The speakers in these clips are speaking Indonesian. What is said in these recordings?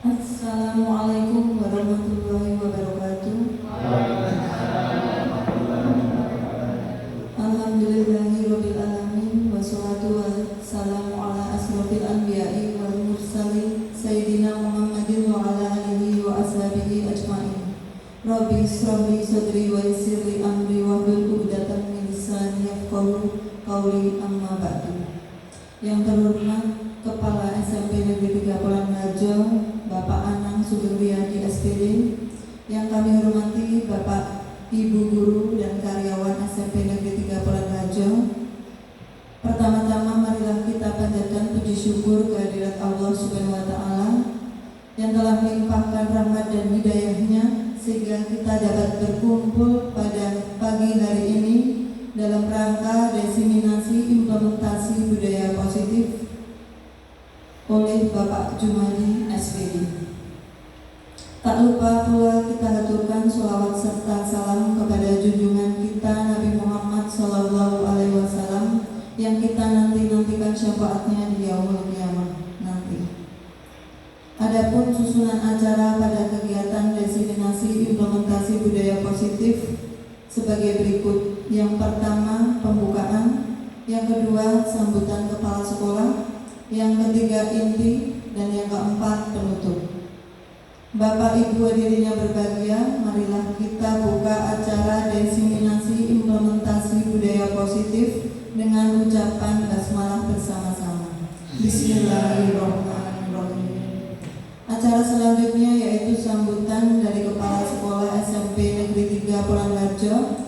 Assalamualaikum warahmatullahi wabarakatuh. Alhamdulillahirabbil alamin wassalatu wassalamu ala asrofil anbiya'i wal mursalin sayyidina Muhammadin wa ala alihi wa ashabihi ajmain. Rabbi ishrah li sadri wa yassir li amri wahlul 'uqdatam min lisani yafqahu qawli, amma ba'du. Yang terhormat Kepala SMP Negeri 3 Polanharjo Bapak Anang Sugeng Riyadi SPD, yang kami hormati Bapak Ibu Guru dan karyawan SMP Negeri 3 Polanharjo. Pertama-tama marilah kita panjatkan puji syukur kehadirat Allah Subhanahu wa Ta'ala yang telah melimpahkan rahmat dan hidayahnya sehingga kita dapat berkumpul pada pagi hari ini dalam rangka diseminasi implementasi budaya positif oleh Bapak Jumadi SPD. Tak lupa pula kita haturkan sholawat serta salam kepada junjungan kita Nabi Muhammad SAW yang kita nantikan syafaatnya di yaumul qiyamah nanti. Adapun susunan acara pada kegiatan diseminasi implementasi budaya positif sebagai berikut. Yang pertama pembukaan, yang kedua sambutan kepala sekolah, yang ketiga inti, dan yang keempat penutup. Bapak Ibu hadirin yang berbahagia, marilah kita buka acara diseminasi implementasi budaya positif dengan ucapan basmalah bersama-sama. Bismillahirrahmanirrahim. Acara selanjutnya yaitu sambutan dari Kepala Sekolah SMP Negeri 3 Polanharjo,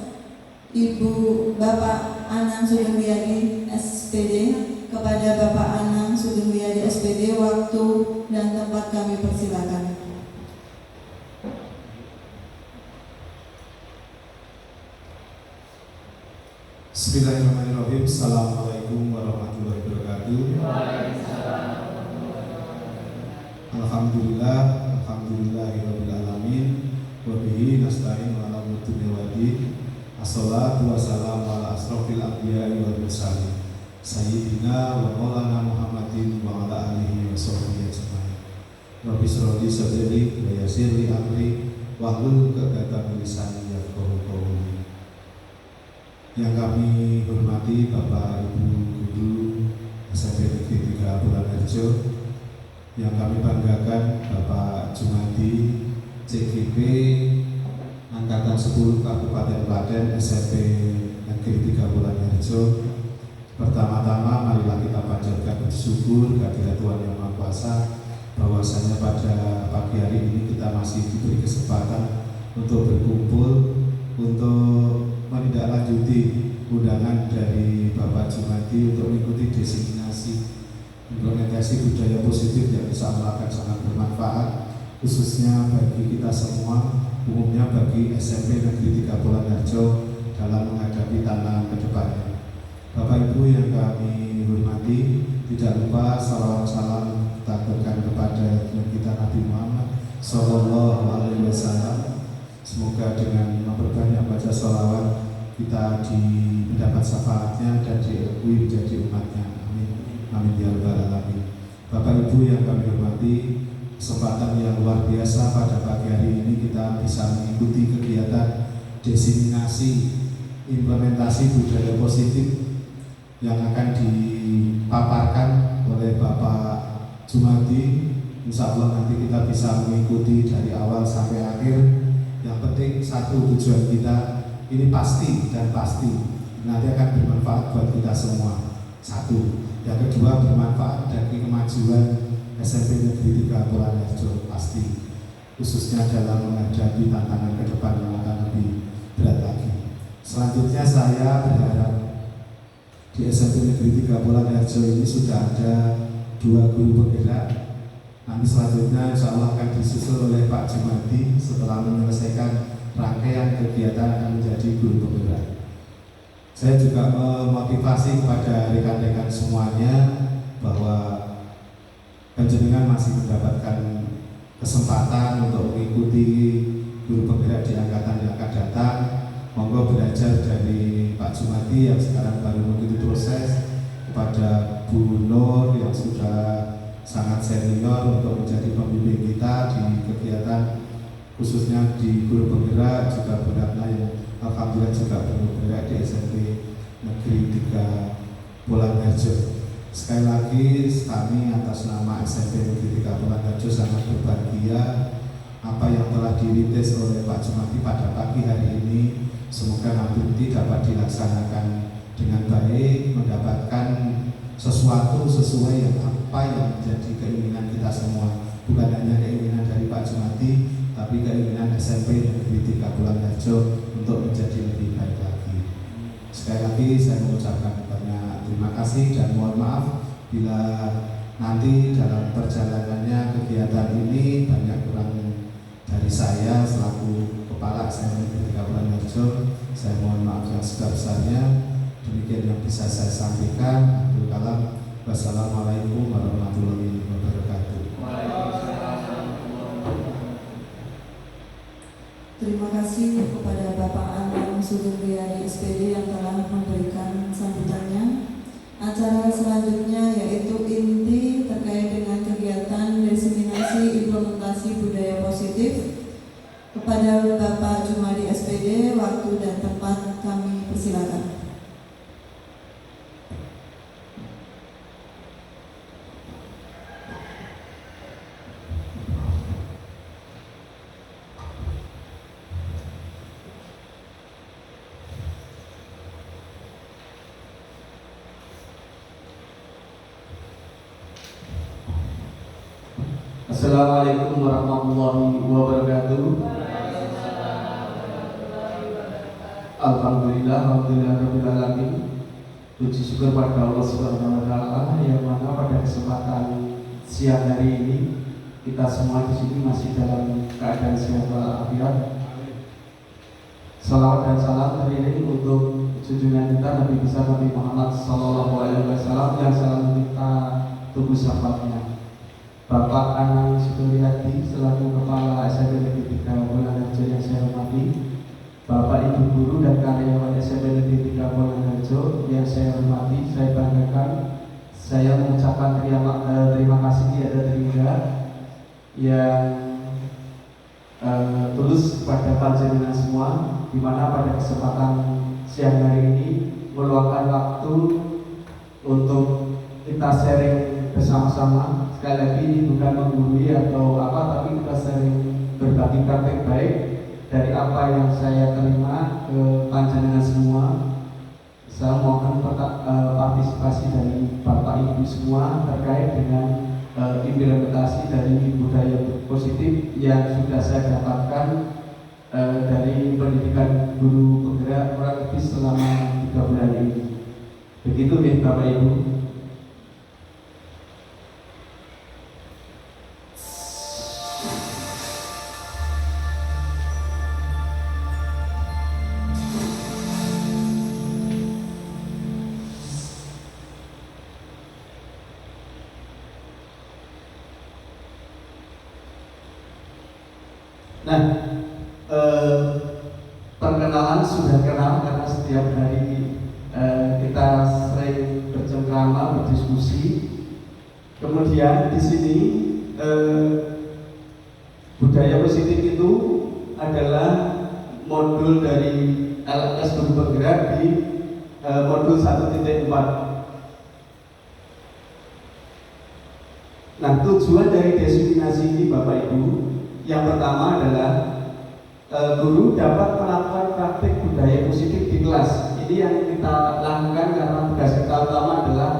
Ibu Bapak Anang Sugeng Riyadi SPD. Kepada Bapak Anang Sugeng Riyadi SPD, waktu dan tempat kami persilakan. Bismillahirrahmanirrahim. Assalamualaikum warahmatullahi wabarakatuh. Alhamdulillah, alhamdulillahirabbil alamin, wa bihi nasta'in ala umuri waddin. Assalatu wassalamu ala asrofil anbiya'i wal mursalin sayyidina wa maulana Muhammadin wa ala alihi wa sahbihi ajmain. Rabbi shrah li sadri wa yassir li amri wahlul 'uqdatam min lisani yafqahu qawli. Yang kami hormati Bapak Ibu Guru SMP Negeri 3 Polanharjo, yang kami banggakan Bapak Jumadi CGP Angkatan 10 Kabupaten Klaten SMP Negeri 3 Polanharjo. Pertama-tama marilah kita panjatkan bersyukur kehadirat Tuhan Yang Maha Kuasa bahwasanya pada pagi hari ini kita masih diberi kesempatan untuk berkumpul untuk menindaklanjuti undangan dari Bapak Jumadi untuk mengikuti diseminasi implementasi budaya positif yang bisa akan sangat bermanfaat khususnya bagi kita semua, umumnya bagi SMP Negeri 3 Polanharjo dalam menghadapi tantangan ke depannya. Bapak Ibu yang kami hormati, tidak lupa salam kita berikan kepada kita Nabi Muhammad Sallallahu Alaihi Wasallam. Semoga dengan memperbanyak baca sholawat kita mendapat syafaatnya dan diakui menjadi umatnya. Amin. Amin ya rabbal alamin. Bapak Ibu yang kami hormati, kesempatan yang luar biasa pada pagi hari ini kita bisa mengikuti kegiatan diseminasi implementasi budaya positif yang akan dipaparkan oleh Bapak Jumadi. Insya Allah nanti kita bisa mengikuti dari awal sampai akhir. Yang penting satu, tujuan kita ini pasti dan pasti nanti akan bermanfaat buat kita semua. Satu. Yang kedua, bermanfaat bagi kemajuan SMP Negeri 3 Polanharjo pasti, khususnya dalam menghadapi tantangan ke depan yang akan lebih berat lagi. Selanjutnya saya berharap di SMP Negeri 3 Polanharjo ini sudah ada 2 guru penggerak. Nanti selanjutnya insya Allah akan disusul oleh Pak Jumadi setelah menyelesaikan rangkaian kegiatan akan menjadi guru penggerak. Saya juga memotivasi kepada rekan-rekan semuanya bahwa panjenengan masih mendapatkan kesempatan untuk mengikuti guru penggerak di angkatan yang akan datang. Monggo belajar dari Pak Jumadi yang sekarang baru mengikuti proses, kepada Bu Nur yang sudah sangat senior untuk menjadi pembimbing kita di kegiatan khususnya di guru penggerak, juga Bu Ratna yang alhamdulillah juga guru penggerak di SMP Negeri 3 Bolangharjo. Sekali lagi kami atas nama SMP Negeri 3 Bolangharjo sangat berbahagia apa yang telah dirintis oleh Pak Jumadi pada pagi hari ini. Semoga nanti dapat dilaksanakan dengan baik, mendapatkan sesuatu sesuai yang apa yang menjadi keinginan kita semua, bukan hanya keinginan dari Pak Jumadi, tapi keinginan SMP Negeri 3 Bolangharjo untuk menjadi lebih baik lagi. Sekali lagi saya mengucapkan banyak terima kasih dan mohon maaf bila nanti dalam perjalanannya kegiatan ini banyak kurang dari saya selaku Kepala SMP Negeri 3 Bolangharjo. Saya mohon maaf yang sebesar-besarnya. Demikian yang bisa saya sampaikan. Abdul Kalam. Wassalamualaikum warahmatullahi wabarakatuh. Terima kasih kepada Bapak Anwar Sugeng SPD yang telah memberikan sambutannya. Acara selanjutnya yaitu inti terkait dengan kegiatan diseminasi implementasi budaya positif. Kepada Bapak Jumadi SPD, waktu dan tempat kami persilakan. Assalamualaikum warahmatullahi wabarakatuh. Alhamdulillah rabbil. Puji syukur pada Allah Subhanahu wa taala yang mana pada kesempatan siang hari ini kita semua di sini masih dalam keadaan sehat walafiat. Salawat dan salam teriring untuk junjungan kita Nabi besar Nabi Muhammad SAW yang selalu kita tunggu sahabatnya. Bapak Anang Supriyadi selaku Kepala SMP Negeri 3 Bolangharjo yang saya hormati, Bapak Ibu Guru dan karyawan SMP Negeri 3 Bolangharjo yang saya hormati, saya banggakan. Saya mengucapkan terima kasih tiada terhingga yang tulus kepada panjenengan semua, di mana pada kesempatan siang hari ini meluangkan waktu untuk kita sharing bersama-sama. Sekali lagi ini bukan menggurui atau apa, tapi kita sering berbagi praktek baik dari apa yang saya terima ke panjenengan semua. Saya mohon partisipasi dari Bapak Ibu semua terkait dengan implementasi dari budaya positif yang sudah saya dapatkan dari pendidikan guru penggerak kurang lebih selama 3 bulan ini. Begitu nih Bapak Ibu. Nah, perkenalan sudah kenal karena setiap hari kita sering bercengkrama, berdiskusi. Kemudian di sini budaya positif itu adalah modul dari LS Guru Penggerak di modul 1.4. Nah, tujuan dari diseminasi ini Bapak Ibu, yang pertama adalah guru dapat melakukan praktik budaya positif di kelas. Ini yang kita lakukan karena tugas kita utama adalah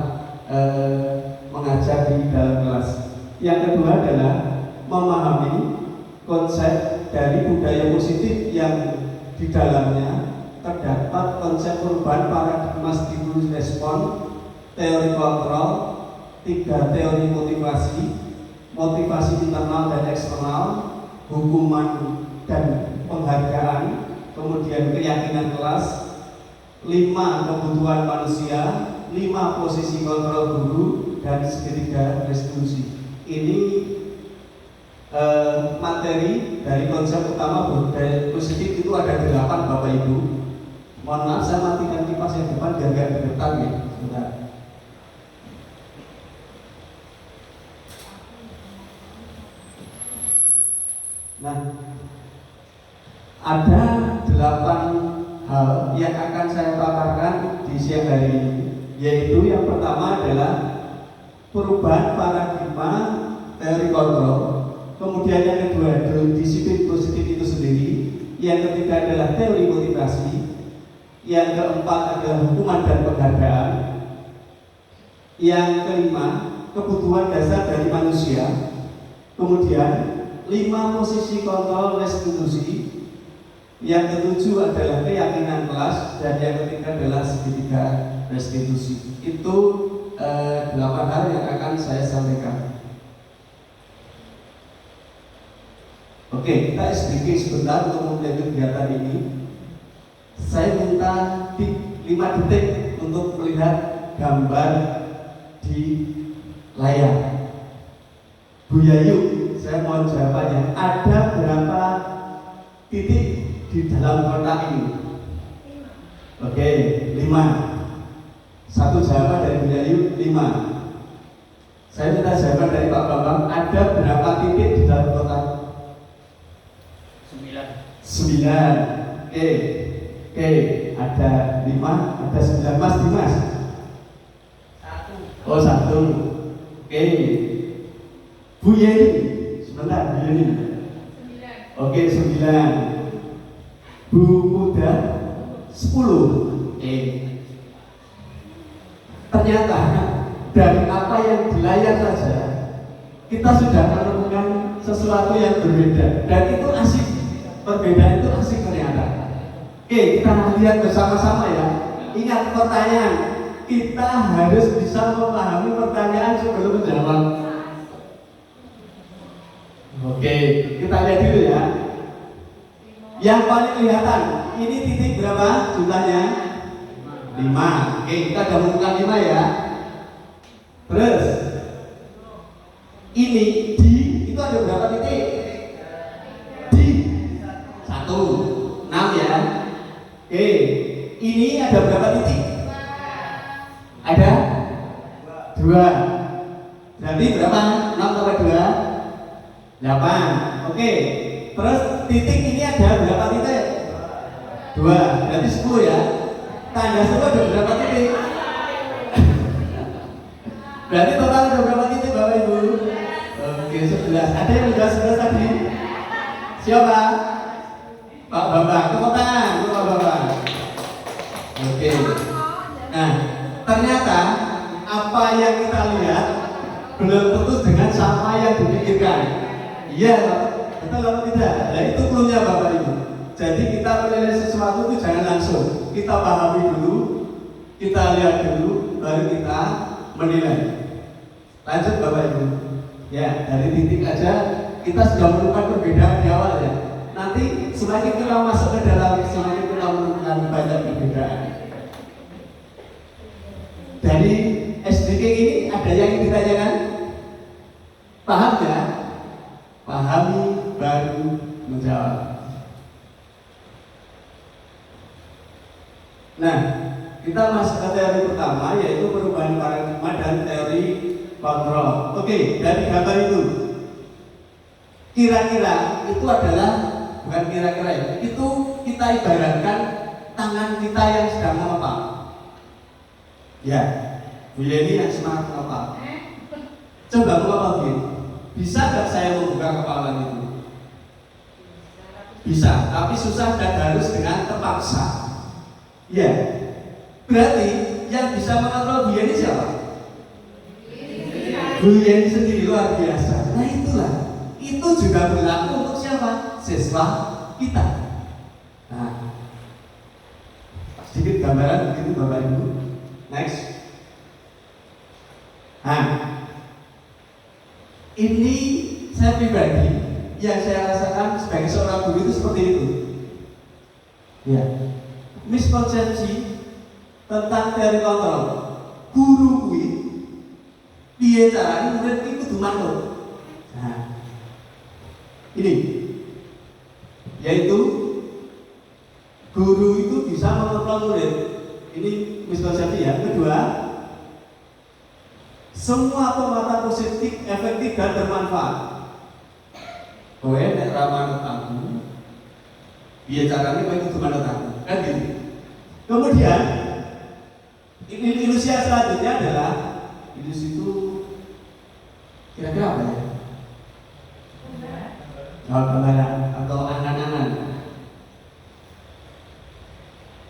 mengajar di dalam kelas. Yang kedua adalah memahami konsep dari budaya positif yang di dalamnya terdapat konsep perubahan paradigma stimulus respon, teori kontrol, 3 teori motivasi, motivasi internal dan eksternal, hukuman dan penghargaan, kemudian keyakinan kelas, 5 kebutuhan manusia, 5 posisi kontrol guru, dan segitiga restitusi. Ini materi dari konsep utama budaya positif itu ada 8 Bapak Ibu. Mohon maaf saya matikan kipas yang depan biar gak bergetar ya. Sebentar. Nah, ada 8 hal yang akan saya paparkan di siang hari ini, yaitu yang pertama adalah perubahan paradigma teori kontrol, kemudian yang kedua disiplin positif itu sendiri, yang ketiga adalah teori motivasi, yang keempat adalah hukuman dan penghargaan, yang kelima kebutuhan dasar dari manusia, kemudian 5 posisi kontrol restitusi, yang ketujuh adalah keyakinan kelas, dan yang ketiga adalah segitiga restitusi. Itu 8 hal yang akan saya sampaikan. Oke, kita sedikit sebentar untuk memulai kegiatan ini. Saya minta 5 detik untuk melihat gambar di layar. Bu Yayu, saya mohon jawabannya. Ada berapa titik di dalam kotak ini? Oke, 5. Satu jawaban dari Bu Yayu, 5. Saya minta jawaban dari Pak Bambang. Ada berapa titik di dalam kotak? 9. Oke, ada 5, ada 9. Mas Dimas? 1. Oh, 1. Oke. Bu Yeni, sebentar, Bu Yeni. 9. Oke, 9. Bu Muda 10. Ternyata dari apa yang di layar saja kita sudah menemukan sesuatu yang berbeda, dan itu asik. Perbedaan itu asik ternyata. Oke, kita lihat bersama-sama ya. Ingat pertanyaan, kita harus bisa memahami pertanyaan sebelum menjawab. Oke, kita lihat dulu ya. Yang paling kelihatan, ini titik berapa jumlahnya? 5. Oke, kita gabungkan 5 ya. Terus ini di itu ada berapa titik? Di 1. 6 ya. Oke, ini ada berapa titik? Ada 2. Berarti berapa? 6 tambah 2? 8. Oke. Terus titik ini ada berapa titik? 2. Berarti 10 ya. Tanda 10 ada berapa titik? Berarti total ada berapa titik Bapak Ibu? Oke, 11. Ada yang udah 11 tadi? Siapa? Pak Bambang. Tepuk tangan untuk Pak Bambang. Oke. Nah, ternyata apa yang kita lihat belum tentu dengan sama yang dipikirkan. Iya, betul atau tidak? Nah, itu clue-nya Bapak Ibu. Jadi kita menilai sesuatu itu jangan langsung. Kita pahami dulu, kita lihat dulu, baru kita menilai. Lanjut Bapak Ibu. Ya, dari titik aja kita sudah menemukan perbedaan di awal ya. Nanti semakin kita masuk ke dalam, semakin kita menemukan banyak perbedaan. Dari SDK ini ada yang ditanyakan? Paham ya? Pahami baru menjawab. Nah, kita masuk ke teori pertama, yaitu perubahan paradigma dan teori kontrol. Oke, dari gambar itu kira-kira itu adalah, bukan kira-kira ya, itu kita ibaratkan tangan kita yang sedang mengepal. Ya, Bu Yeni yang semangat mengepal. Coba mengepal gitu. Bisa nggak saya membuka kepalan itu? Bisa, tapi susah dan harus dengan terpaksa. Ya, berarti yang bisa mengontrol Bu Yeni siapa? Bu Yeni sendiri, luar biasa. Nah itulah, itu juga berlaku untuk siapa? Siswa kita. Nah, sedikit gambaran begitu Bapak Ibu. Next. Nah, ini saya pribadi yang saya rasakan sebagai seorang guru itu seperti itu. Ya, miskonsepsi tentang teori kontrol. Guru kuwi piye carane murid iki kudu manut. Nah, ini yaitu guru itu bisa mengontrol murid. Ini miskonsepsi ya. Kedua, semua pemata positif efektif dan bermanfaat. Kowe nek ra manut aku, piye carane kowe kudu manut aku. Kan gitu. Kemudian ilusi yang selanjutnya adalah ilusi itu kira-kira apa ya? Gambaran atau angan-angan.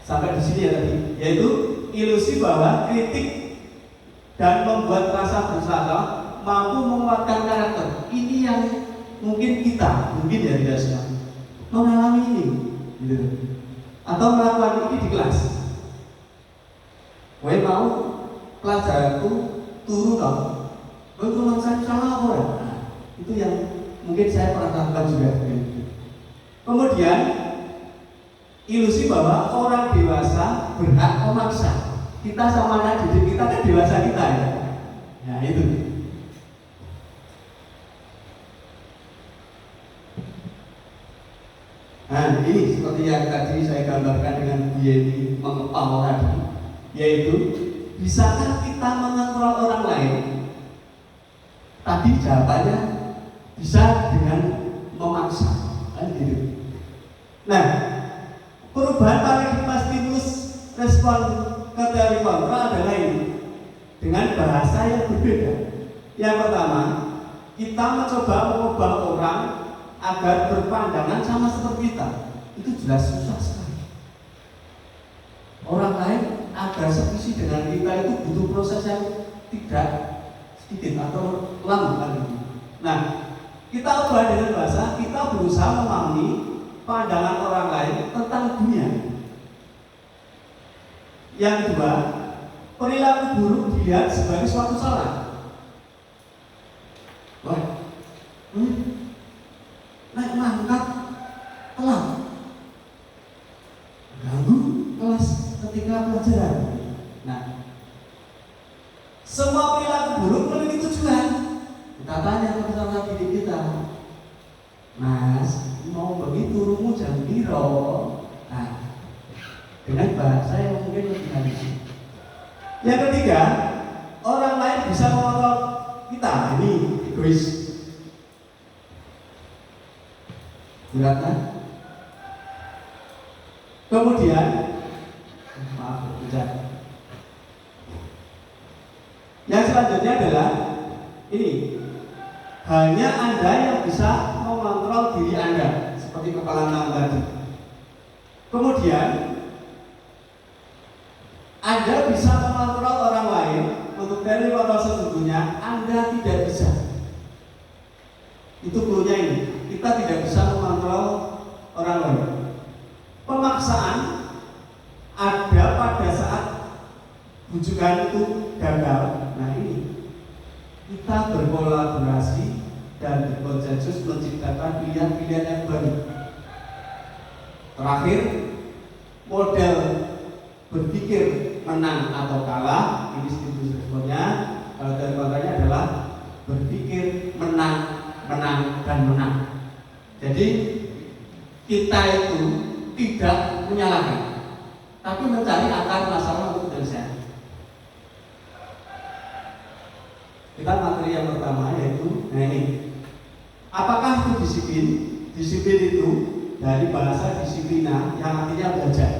Sampai di sini ya tadi, yaitu ilusi bahwa kritik dan membuat rasa bersalah mampu menguatkan karakter. Ini yang mungkin ya tidak semua mengalami ini, gitu. Atau melakukan ini di kelas. Kowe mau pelajaranku turu dong. Kowe kurang salah apa ya? Nah, itu yang mungkin saya pernah lakukan juga. Kemudian ilusi bahwa orang dewasa berhak memaksa. Kita sama anak didik kita kan dewasa kita ya. Nah itu. Nah ini seperti yang tadi saya gambarkan dengan Yeni mengepal tadi, yaitu bisakah kita mengontrol orang lain? Tadi jawabannya bisa dengan memaksa, kan gitu. Nah, perubahan paradigma stimulus respon ke teori kontrol adalah ini dengan bahasa yang berbeda. Yang pertama, kita mencoba mengubah orang agar berpandangan sama seperti kita. Itu jelas susah sekali. Orang lain agar sevisi dengan kita itu butuh proses yang tidak sedikit atau lama kan. Nah, kita ubah dengan bahasa, kita berusaha memahami pandangan orang lain tentang dunia. Yang kedua, perilaku buruk dilihat sebagai suatu salah. Wah, naik mangkat telat, ganggu kelas ketika pelajaran. Nah, semua perilaku buruk memiliki tujuan. Kita tanya ke peserta didik kita, Mas, mau begitu rumu jam piro? Nah, dengan bahasa yang mungkin lebih halus. Yang ketiga, orang lain bisa mengontrol kita. Ini egois. Berat kan? Kemudian, maaf, tidak. Yang selanjutnya adalah ini, hanya Anda yang bisa mengontrol diri Anda, seperti kepala enam tadi. Kemudian, Anda bisa mengontrol orang lain. Untuk dari kontrol sesungguhnya Anda tidak bisa. Itu cluenya ini. Kita tidak bisa mengontrol orang lain. Pemaksaan ada pada saat bujukan itu gagal. Nah ini kita berkolaborasi dan berkonsensus menciptakan pilihan-pilihan yang baru. Terakhir, model berpikir menang atau kalah. Ini stimulus responnya. Kalau dari kontranya adalah berpikir menang, menang dan menang. Jadi kita itu tidak menyalahkan, tapi mencari akar masalah untuk penyelesaian. Kita materi yang pertama yaitu, nah ini, apakah itu disiplin? Disiplin itu dari bahasa disiplina yang artinya belajar.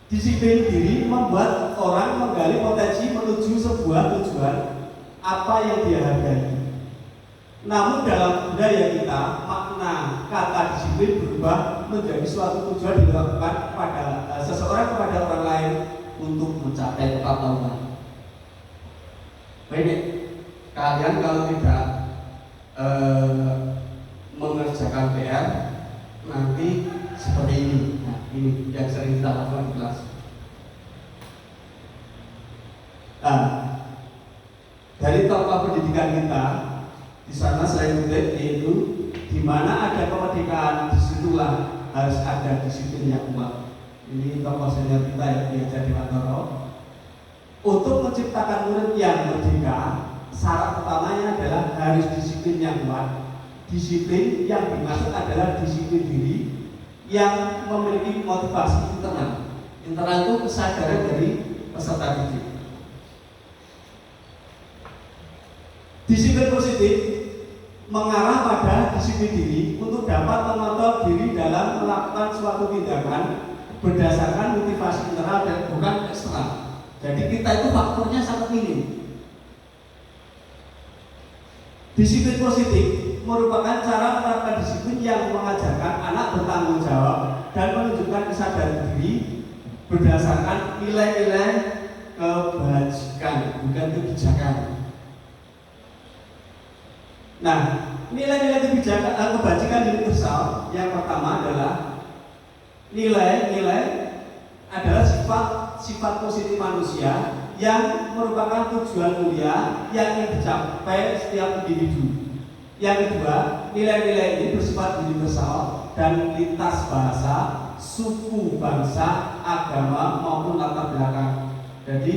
Disiplin diri membuat orang menggali potensi menuju sebuah tujuan apa yang dia hargai. Namun dalam budaya kita, makna kata disiplin berubah menjadi suatu tujuan dilakukan kepada seseorang kepada orang lain untuk mencapai kepatuhan. Baik, kalian kalau tidak mengerjakan PR nanti seperti ini. Nah, ini yang sering kita lakukan di kelas. Nah, dari tokoh pendidikan kita di sana selain itu, yaitu di mana ada kemerdekaan, disitulah harus ada disiplin yang kuat. Ini tokoh senior kita yang diajar di Mantoro. Untuk menciptakan murid yang merdeka, syarat utamanya adalah harus disiplin yang kuat. Disiplin yang dimaksud adalah disiplin diri yang memiliki motivasi internal. Internal itu kesadaran dari peserta didik. Disiplin positif mengarah pada mendisiplin diri untuk dapat mengontrol diri dalam melakukan suatu tindakan berdasarkan motivasi internal dan bukan eksternal. Jadi kita itu faktornya sangat minim. Disiplin positif merupakan cara menerapkan disiplin yang mengajarkan anak bertanggung jawab dan menunjukkan kesadaran diri berdasarkan nilai-nilai kebajikan, bukan kebijakan. Nah, nilai-nilai kebajikan universal yang pertama adalah nilai-nilai adalah sifat positif manusia yang merupakan tujuan mulia yang ingin dicapai setiap individu. Yang kedua, nilai-nilai ini bersifat universal dan lintas bahasa, suku, bangsa, agama maupun latar belakang. Jadi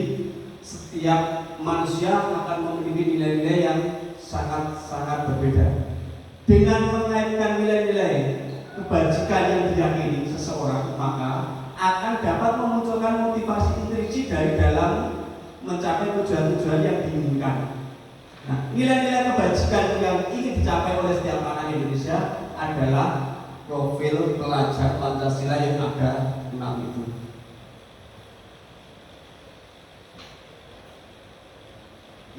setiap manusia akan memiliki nilai-nilai yang sangat berbeda. Dengan mengaitkan nilai-nilai kebajikan yang diyakini seseorang, maka akan dapat memunculkan motivasi intrinsik dari dalam mencapai tujuan-tujuan yang diinginkan. Nah, nilai-nilai kebajikan yang ingin dicapai oleh setiap anak Indonesia adalah profil pelajar Pancasila yang ada 6 itu.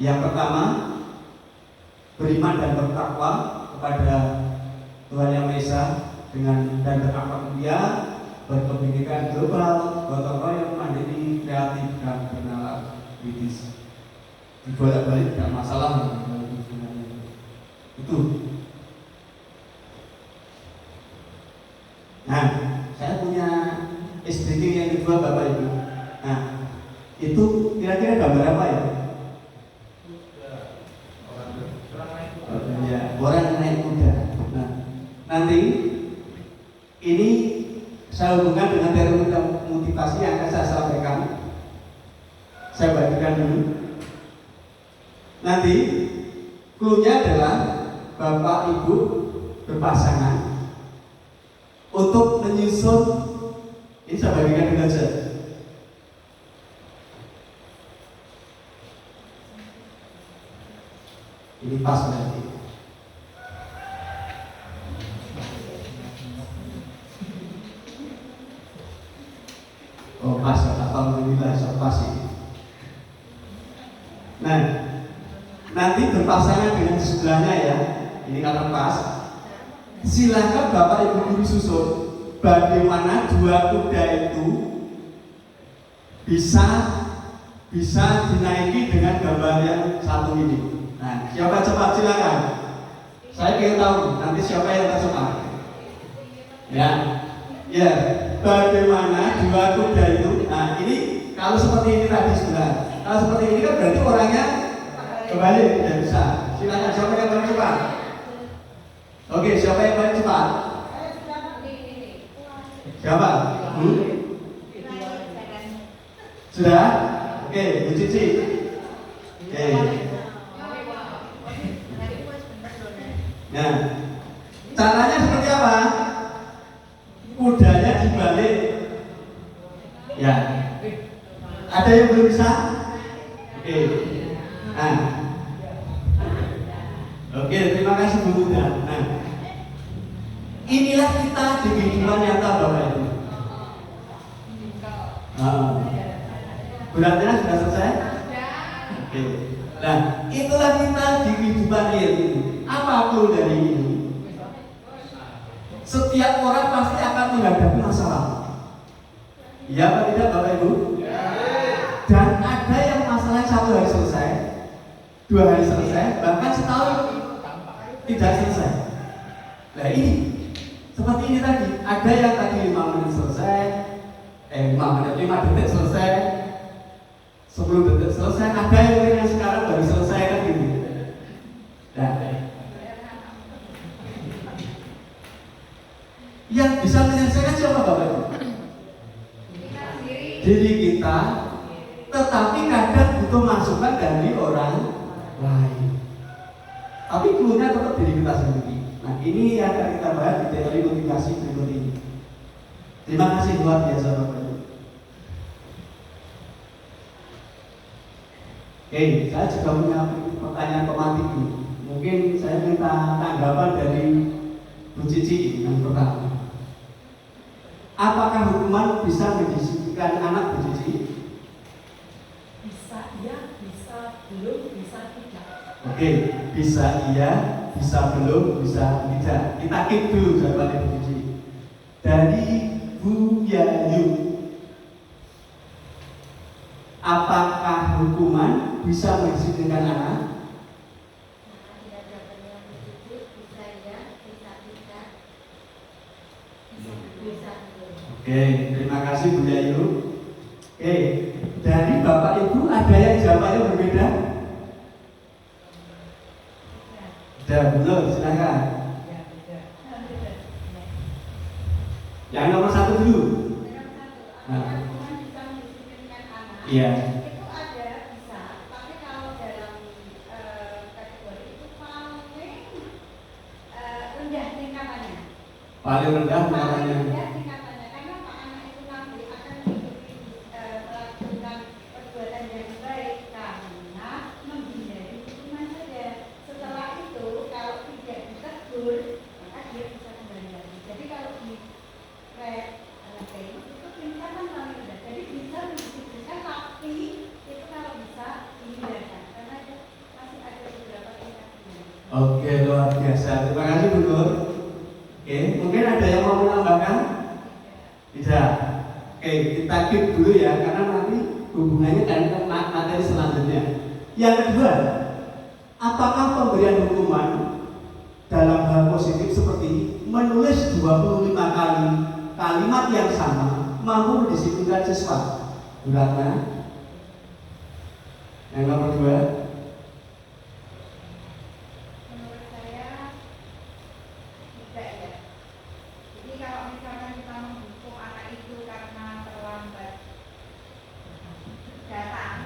Yang pertama, beriman dan bertakwa kepada Tuhan Yang Maha Esa dan berakhlak mulia, berpendidikan global, gotong royong, mandiri, kreatif dan bernalar kritis. Dibolak-balik tidak masalah itu. Nah, saya punya SDG yang kedua Bapak Ibu. Nah, itu kira-kira gambar apa ya? Orang naik kuda. Nah, nanti ini saya hubungkan dengan teori motivasi yang akan saya sampaikan. Saya bagikan dulu. Nanti clue-nya adalah Bapak Ibu berpasangan untuk menyusun. Ini saya bagikan dulu aja. Ini pas nanti. Oh pas, alhamdulillah pas ini. Nah, nanti berpasangan dengan sebelahnya ya. Ini kata pas. Silakan Bapak Ibu guru susun bagaimana dua kuda itu bisa dinaiki dengan gambar yang satu ini. Nah, siapa cepat silakan. Saya ingin tahu nanti siapa yang tercepat. Ya, ya. Bagaimana dua kuda itu? Nah, ini kalau seperti ini tadi sebelah. Kalau seperti ini kan berarti orangnya kembali tidak bisa. Silakan siapa yang paling cepat. Oke, siapa yang paling cepat? Siapa? Sudah? Oke, Bu Cici. Oke. Nah, caranya seperti apa? Kudanya dibalik. Ya. Ada yang belum bisa? Oke. Nah. Oke, terima kasih Bu Muda. Nah, inilah kita di kehidupan nyata Bapak Ibu. Beratnya sudah selesai? Oke. Nah, itulah kita di kehidupan ini. Apa clue dari ini? Setiap orang pasti akan menghadapi masalah. Iya apa tidak Bapak Ibu? Dan ada yang masalah 1 hari selesai, 2 hari selesai, bahkan setahun tidak selesai. Nah ini seperti ini tadi. Ada yang tadi 5 menit selesai, 5 detik selesai, 10 detik selesai. Ada yang sekarang baru selesai kan gitu. Nah, yang bisa menyelesaikan siapa Bapak Ibu? Diri kita, tetapi kadang butuh masukan dari orang lain. Tapi clue-nya tetap diri kita sendiri. Nah, ini yang akan kita bahas di teori motivasi berikut ini. Terima kasih luar biasa Bapak Ibu. Oke, saya juga punya pertanyaan pematik. Mungkin saya minta tanggapan dari Bu Cici yang pertama. Apakah hukuman bisa mendisiplinkan anak, Bu Cici? Bisa iya, bisa belum, bisa tidak. Oke, bisa iya, bisa belum, bisa tidak. Kita keep dulu jawabannya Bu Cici. Dari Bu Yayu, apakah hukuman bisa mendisiplinkan anak? Oke, terima kasih Bu Yayu. Oke, dari Bapak Ibu ada yang jawabannya berbeda? Ada, benar, silakan. Yang nomor 1 dulu. Nah. Iya. Itu ada bisa, tapi kalau dalam kategori itu paling rendah tingkatannya. Paling rendah namanya. Rendah tingkatannya, karena Pak anak itu nanti akan melakukan perbuatan yang baik karena menghindari hukuman saja. Setelah itu kalau tidak ditegur, maka dia bisa kembali lagi. Jadi kalau di anak kayak itu tingkatan paling rendah. Jadi bisa didisiplinkan, tapi itu kalau bisa dihindarkan karena masih ada beberapa tingkatan. Oke, luar biasa. Terima kasih Bu Nur. Oke, mungkin ada yang mau menambahkan? Tidak. Oke, kita keep dulu ya, karena nanti hubungannya dengan materi selanjutnya. Yang kedua, apakah pemberian hukuman dalam hal positif seperti menulis 25 kali kalimat yang sama mampu mendisiplinkan siswa? Bu Ratna. Yang nomor 2. Menurut saya tidak ya. Jadi kalau misalkan kita menghukum anak itu karena terlambat datang,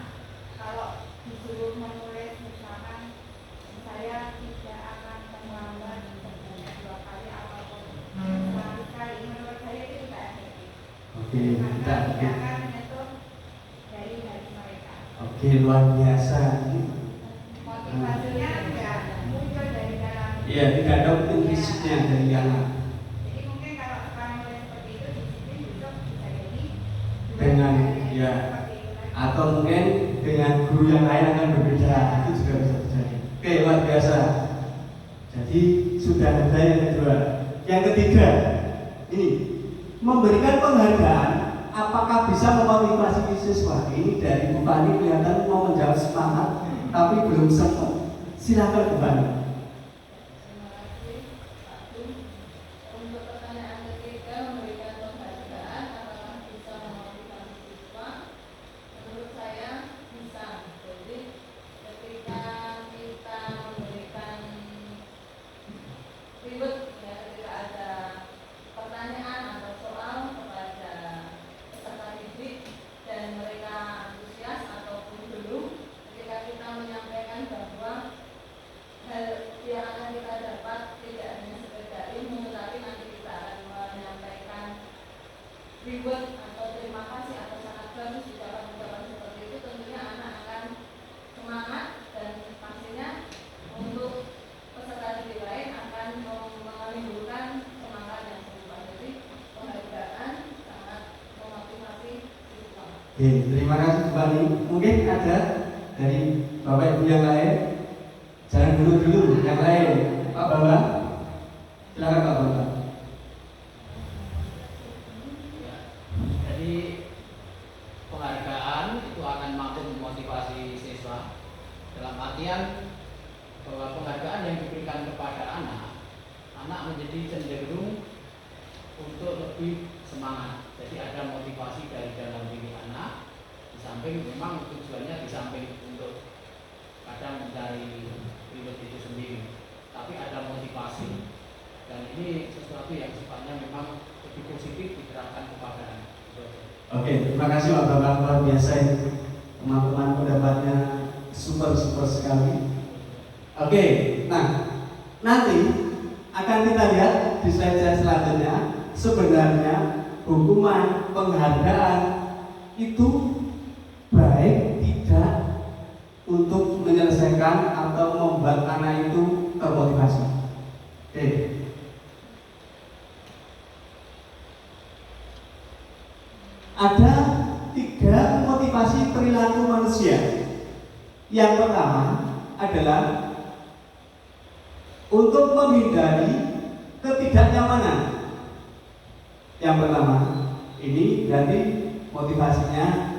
kalau disuruh menulis misalkan saya tidak akan terlambat sebanyak 2 kali ataupun 100 kali, menurut saya itu tidak efektif. Oke, Karena tidak. tidak akan menyentuh dari hati mereka. Oke, luar biasa. Motivasinya tidak muncul dari dalam. Iya, tidak ada intinya dari anak. Jadi mungkin kalau sekarang mulai seperti itu, disiplin besok bisa jadi Dengan, seperti ya. itu lagi. Atau mungkin dengan guru yang lain akan berbeda, itu juga bisa terjadi. Oke, luar biasa. Jadi sudah ada yang kedua. Yang ketiga, ini memberikan penghargaan. Apakah bisa memotivasi siswa? Ini dari Bu Fani kelihatan mau menjawab semangat, tapi belum sempat. Silakan Bu Fani. Terima kasih Pak Bung. Untuk pertanyaan ketiga, memberikan penghargaan apakah bisa memotivasi siswa? Menurut saya bisa. Jadi ketika kita memberikan reward, ya, ketika ada pertanyaan atau soal kepada peserta didik dan mereka antusias ataupun belum, ketika kita menyampaikan bahwa hal yang akan kita dapat tidak hanya sekedar ilmu, tapi nanti kita akan menyampaikan reward atau terima kasih atau sangat bagus ucapan-ucapan seperti itu, tentunya anak akan semangat dan pastinya untuk peserta didik lain akan menimbulkan semangat yang serupa. Jadi penghargaan sangat memotivasi siswa. Oke, terima kasih Bu Fani. Mungkin ada dari Bapak Ibu yang lain. Jangan dulu yang lain. Pak Bambang. Silakan Pak Bambang. Jadi penghargaan itu akan mampu memotivasi siswa dalam artian bahwa penghargaan yang diberikan kepada anak menjadi cenderung untuk lebih semangat. Jadi ada motivasi dari dalam diri anak, di samping memang tujuannya di samping untuk kadang mencari reward itu sendiri, tapi ada motivasi, dan ini sesuatu yang sifatnya memang lebih positif diterapkan kepada anak. Oke, terima kasih Pak Bambang, luar biasa ini. Teman-teman pendapatnya super sekali. Oke, nah nanti akan kita lihat di slide selanjutnya. Sebenarnya hukuman, penghargaan itu baik tidak untuk menyelesaikan atau membuat anak itu termotivasi. Oke. Ada 3 motivasi perilaku manusia. Yang pertama adalah untuk menghindari ketidaknyamanan. Yang pertama, ini berarti motivasinya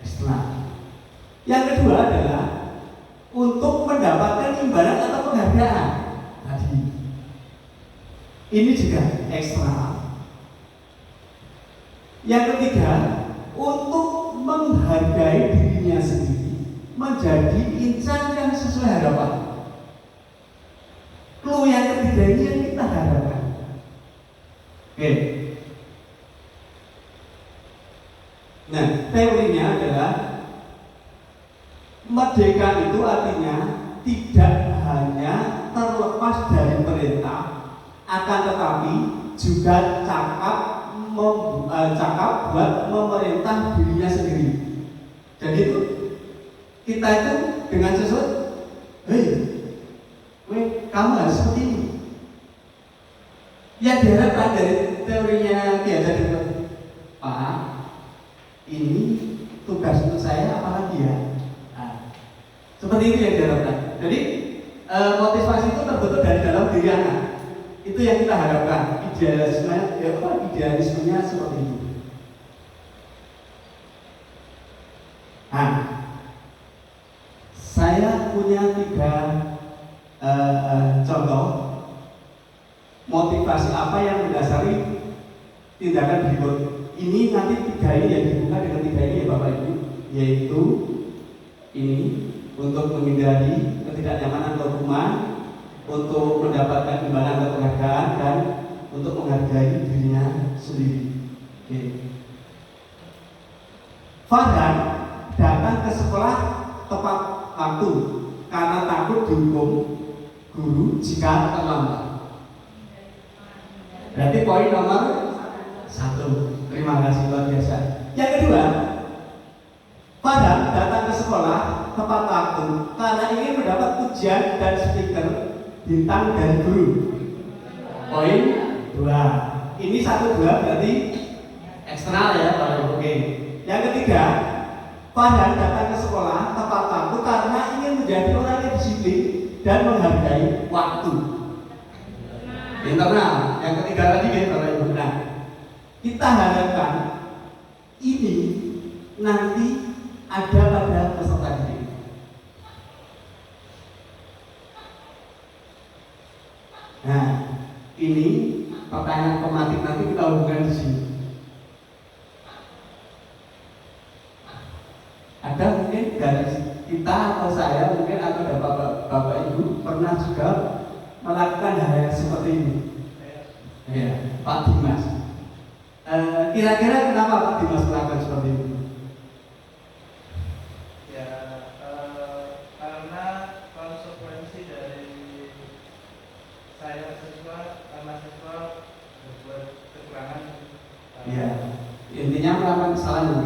eksternal. Yang kedua adalah untuk mendapatkan imbalan atau penghargaan. Tadi ini juga eksternal. Yang ketiga, untuk menghargai dirinya sendiri, menjadi insan yang sesuai harapan. Clue yang ketiga ini yang kita harapkan. Oke. Nah, teorinya adalah merdeka itu artinya tidak hanya terlepas dari perintah, akan tetapi juga cakap buat memerintah dirinya sendiri. Jadi itu kita itu dengan sesuatu, kamu harus seperti ini. Yang diharapkan dari teorinya Ki Hajar Dewantara, Pak, ini tugas untuk saya apalagi ya? Nah, seperti itu yang diharapkan. Jadi motivasi itu terbentuk dari dalam diri anak. Itu yang kita harapkan. Idealismenya seperti itu. Nah, saya punya 3 contoh motivasi apa yang mendasari tindakan berikut. Ini nanti 3 ini yang dibuka dengan 3 ini ya Bapak Ibu, yaitu ini untuk menghindari ketidaknyamanan atau hukuman, untuk mendapatkan imbalan atau penghargaan, dan untuk menghargai dirinya sendiri. Oke. Farhan datang ke sekolah tepat waktu karena takut dihukum guru jika terlambat. Berarti poin nomor 1. Terima kasih luar biasa. Yang kedua, Farhan datang ke sekolah tepat waktu karena ingin mendapat pujian dan stiker bintang dari guru. Poin 2. Ini 1, 2 berarti eksternal ya Bapak Ibu. Oke. Yang ketiga, Farhan datang ke sekolah tepat waktu karena ingin menjadi orang yang disiplin dan menghargai waktu. Internal. Yang ketiga tadi ya Bapak Ibu. Nah, kita harapkan ini nanti ada pada peserta didik. Nah, ini pertanyaan pematik nanti kita hubungkan di sini. Ada mungkin dari kita atau saya mungkin atau ada bapak ibu pernah juga melakukan hal yang seperti ini. Ya, Pak Dimas. Kira-kira kenapa Pak Dimas melakukan seperti ini? Ya, karena konsekuensi dari saya karena siswa berbuat kekurangan. Ya, intinya melakukan kesalahan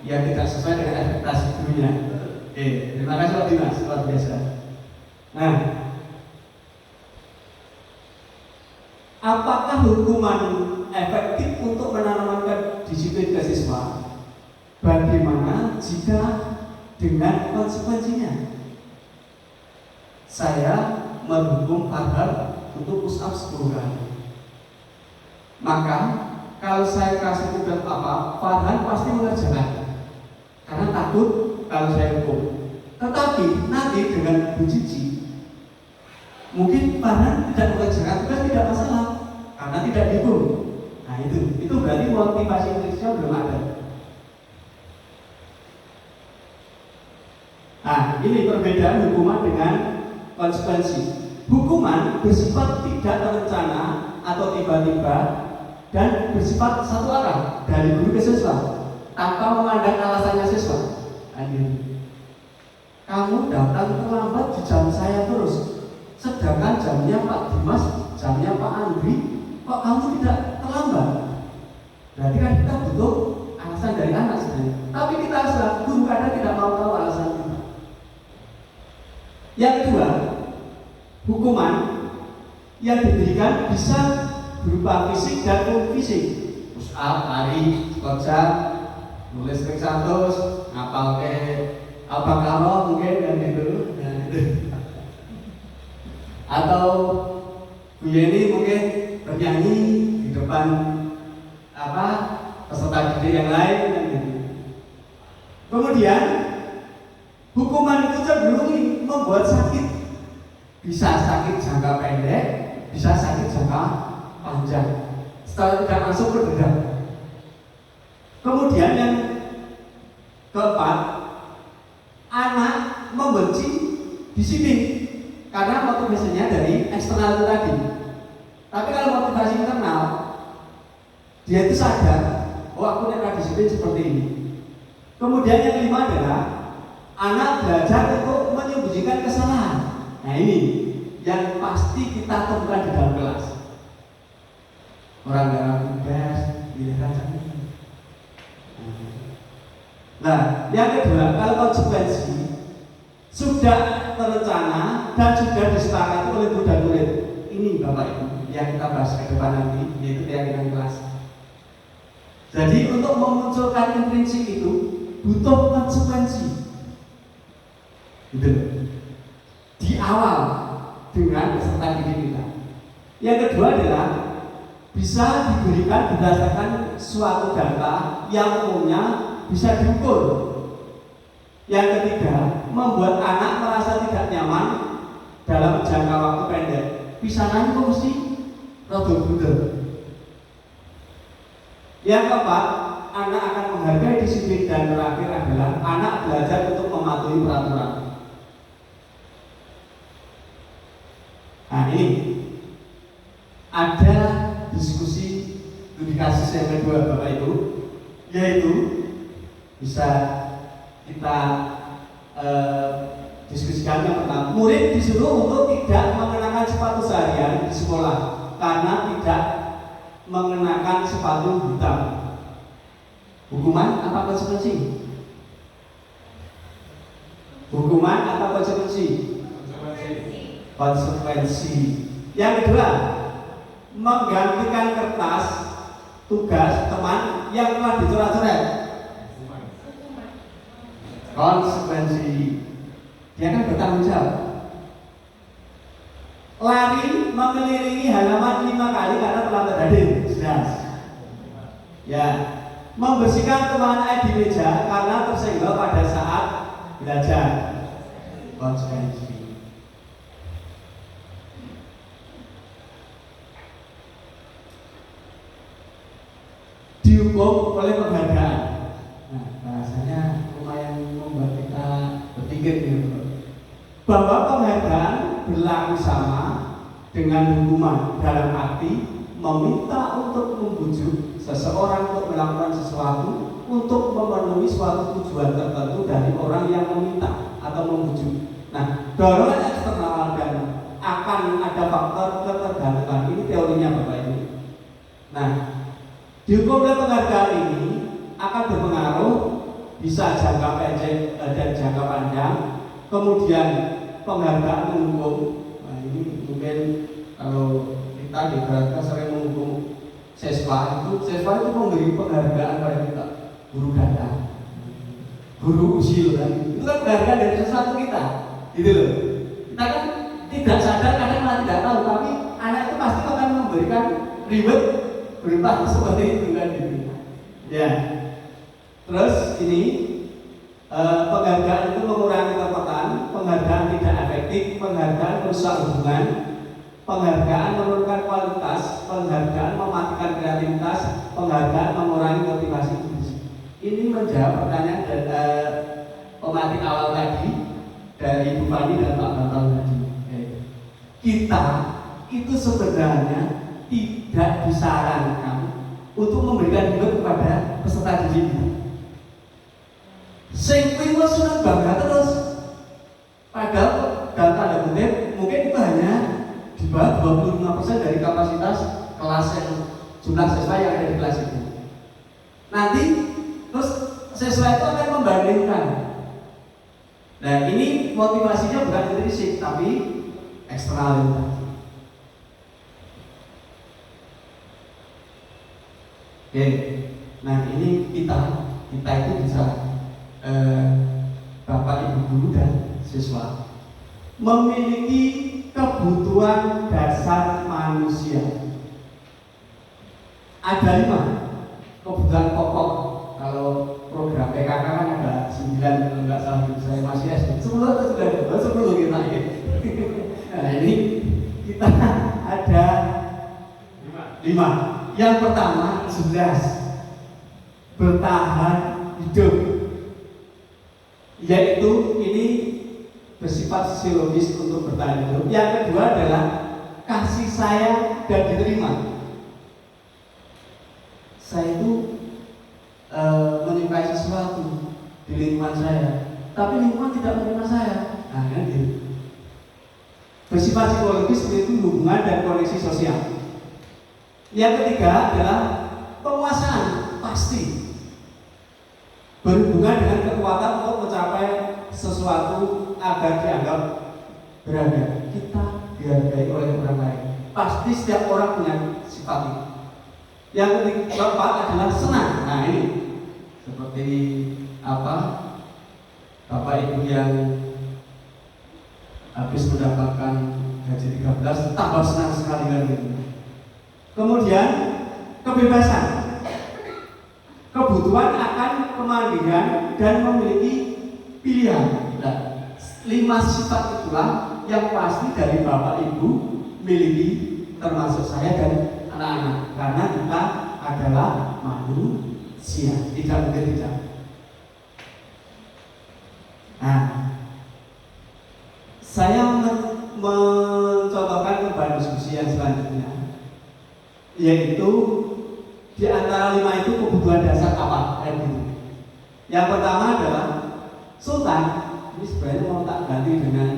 yang tidak sesuai dengan ekspektasi gurunya. Oke, terima kasih Pak Dimas, luar biasa. Nah, apakah hukuman efektif untuk menanamkan disiplin ke siswa? Bagaimana jika dengan konsekuensinya? Saya menghukum Farhan untuk push up 10 kali. Maka kalau saya kasih tugas apa, Farhan pasti mengerjakan karena takut kalau saya hukum. Tetapi nanti dengan Bu Cici, mungkin Farhan tidak mengerjakan tugas, tidak masalah karena tidak dihukum. Nah itu berarti motivasi intelektual belum ada. Nah ini perbedaan hukuman dengan konsekuensi. Hukuman bersifat tidak terencana atau tiba-tiba dan bersifat satu arah dari guru ke siswa tanpa memandang alasannya siswa. Kamu datang terlambat di jam saya terus, sedangkan jamnya Pak Dimas, jamnya Pak Andri, kok kamu tidak terlambat? Berarti kan kita butuh alasan dari anak sebenarnya. Tapi kita selaku guru kadang tidak mau tahu alasan kita. Yang kedua, hukuman yang diberikan bisa berupa fisik dan non fisik. push up, lari, squat jump, nulis Rick Santos, ngapal ke Al-Baqarah mungkin dan itu. Atau Bu Yeni mungkin bernyanyi di depan peserta didik yang lain dan gitu. Kemudian hukuman itu cenderung membuat sakit, bisa sakit jangka pendek, bisa sakit jangka panjang. Setelah tidak masuk ke dendam. Kemudian yang keempat, anak membenci disiplin karena motivasinya dari eksternal itu tadi. Tapi kalau motivasi internal, dia itu sadar, oh aku nek disiplin seperti ini. Kemudian yang kelima adalah anak belajar untuk menyembunyikan kesalahan. Nah ini yang pasti kita temukan di dalam kelas. Orang dalam tugas, giliran ini. Nah, yang kedua, kalau konsekuensi sudah terencana dan sudah disepakati oleh guru dan murid. Ini Bapak Ibu yang kita bahas ke depan nanti, yaitu keyakinan kelas. Jadi untuk memunculkan prinsip itu butuh konsekuensi. Gitu. Di awal dengan peserta didik kita. Yang kedua adalah bisa diberikan berdasarkan suatu data yang umumnya bisa diukur. Yang ketiga, membuat anak merasa tidak nyaman dalam jangka waktu pendek. Pisanan itu mesti rodok bunder. Yang keempat, anak akan menghargai disiplin dan terakhir adalah anak belajar untuk mematuhi peraturan. Nah ini ada diskusi studi kasus yang kedua Bapak Ibu, yaitu bisa kita diskusikan. Yang pertama, murid disuruh untuk tidak mengenakan sepatu seharian di sekolah karena tidak mengenakan sepatu hitam. Hukuman apa konsekuensi? Hukuman atau konsekuensi? Konsekuensi. Yang kedua, menggantikan kertas tugas teman yang telah dicoret-coret. Konsekuensi. Dia kan bertanggung jawab. Lari mengelilingi halaman 5 kali karena terlambat hadir. Jelas. Ya. Membersihkan tumpahan air di meja karena tersenggol pada saat belajar. Konsekuensi. Dihukum oleh penghargaan. Nah, bahasanya lumayan membuat kita berpikir gitu. Bahwa penghargaan berlaku sama dengan hukuman dalam arti meminta untuk membujuk seseorang untuk melakukan sesuatu untuk memenuhi suatu tujuan tertentu dari orang yang meminta atau membujuk. Nah, dorongan eksternal dan akan ada faktor ketergantungan. Ini teorinya Bapak Ibu. Nah, dihukum oleh penghargaan ini akan berpengaruh bisa jangka pendek dan jangka panjang. Kemudian penghargaan menghukum. Nah ini mungkin kalau kita di Jakarta sering menghukum siswa itu memberi penghargaan pada kita, guru data, guru usil kan. Itu kan penghargaan dari sesuatu kita, gitu loh. Kita kan tidak sadar, kadang malah tidak tahu, tapi anak itu pasti akan memberikan reward berupa seperti itu kan gitu. Ya. Terus ini penghargaan itu mengurangi kekuatan, penghargaan tidak efektif, penghargaan merusak hubungan, penghargaan menurunkan kualitas, penghargaan mematikan kreativitas, penghargaan mengurangi motivasi. Ini menjawab pertanyaan dari pemateri awal tadi dari Bu Fani dan Pak Bambang tadi. Kita itu sebenarnya tidak disarankan untuk memberikan hidup kepada peserta didik kita. Sing kuwi wis seneng bangga terus. Padahal dalam tanda kutip mungkin itu hanya di bawah 25% dari kapasitas kelas yang jumlah siswa yang ada di kelas itu. Nanti terus siswa itu akan membandingkan. Nah ini motivasinya bukan intrinsik tapi eksternal. 。 . 。 . 。 . 。 . 。 . 。 . 。 . 。 . 。 。 . 。 。 . 。 。 . 。 。 . 。 。 . 。 。 . 。 。 . 。 。 . 。 。 . 。 。 . 。 。 . 。 。 . 。 . 。 . 「Oke, nah ini kita itu bisa Bapak Ibu guru dan siswa memiliki kebutuhan dasar manusia. Ada 5 kebutuhan pokok. Kalau program PKK kan ada 9, kalau nggak salah saya masih SD. 10 atau 10 kita ya. Nah ini kita ada 5. Yang pertama jelas bertahan hidup, yaitu ini bersifat fisiologis untuk bertahan hidup. Yang kedua adalah kasih sayang dan diterima. Saya itu menyukai sesuatu di lingkungan saya, tapi lingkungan tidak menerima saya. Nah, kan gitu. Bersifat psikologis yaitu hubungan dan koneksi sosial. Yang ketiga adalah penguasaan, pasti berhubungan dengan kekuatan untuk mencapai sesuatu agar dianggap berharga. Kita dihargai oleh orang lain. Pasti setiap orang punya sifat itu. Yang keempat adalah senang. Nah ini seperti apa? Bapak Ibu yang habis mendapatkan gaji 13 tambah senang sekali lagi. Kemudian kebebasan, kebutuhan akan kemandirian dan memiliki pilihan. Nah, 5 sifat itulah yang pasti dari Bapak Ibu miliki, termasuk saya dan anak-anak, karena kita adalah manusia, tidak mungkin tidak. Nah, saya mencontohkan beban diskusi yang selanjutnya, yaitu di antara 5 itu kebutuhan dasar apa? Yang pertama adalah sultan. Ini sebenarnya mau tak ganti dengan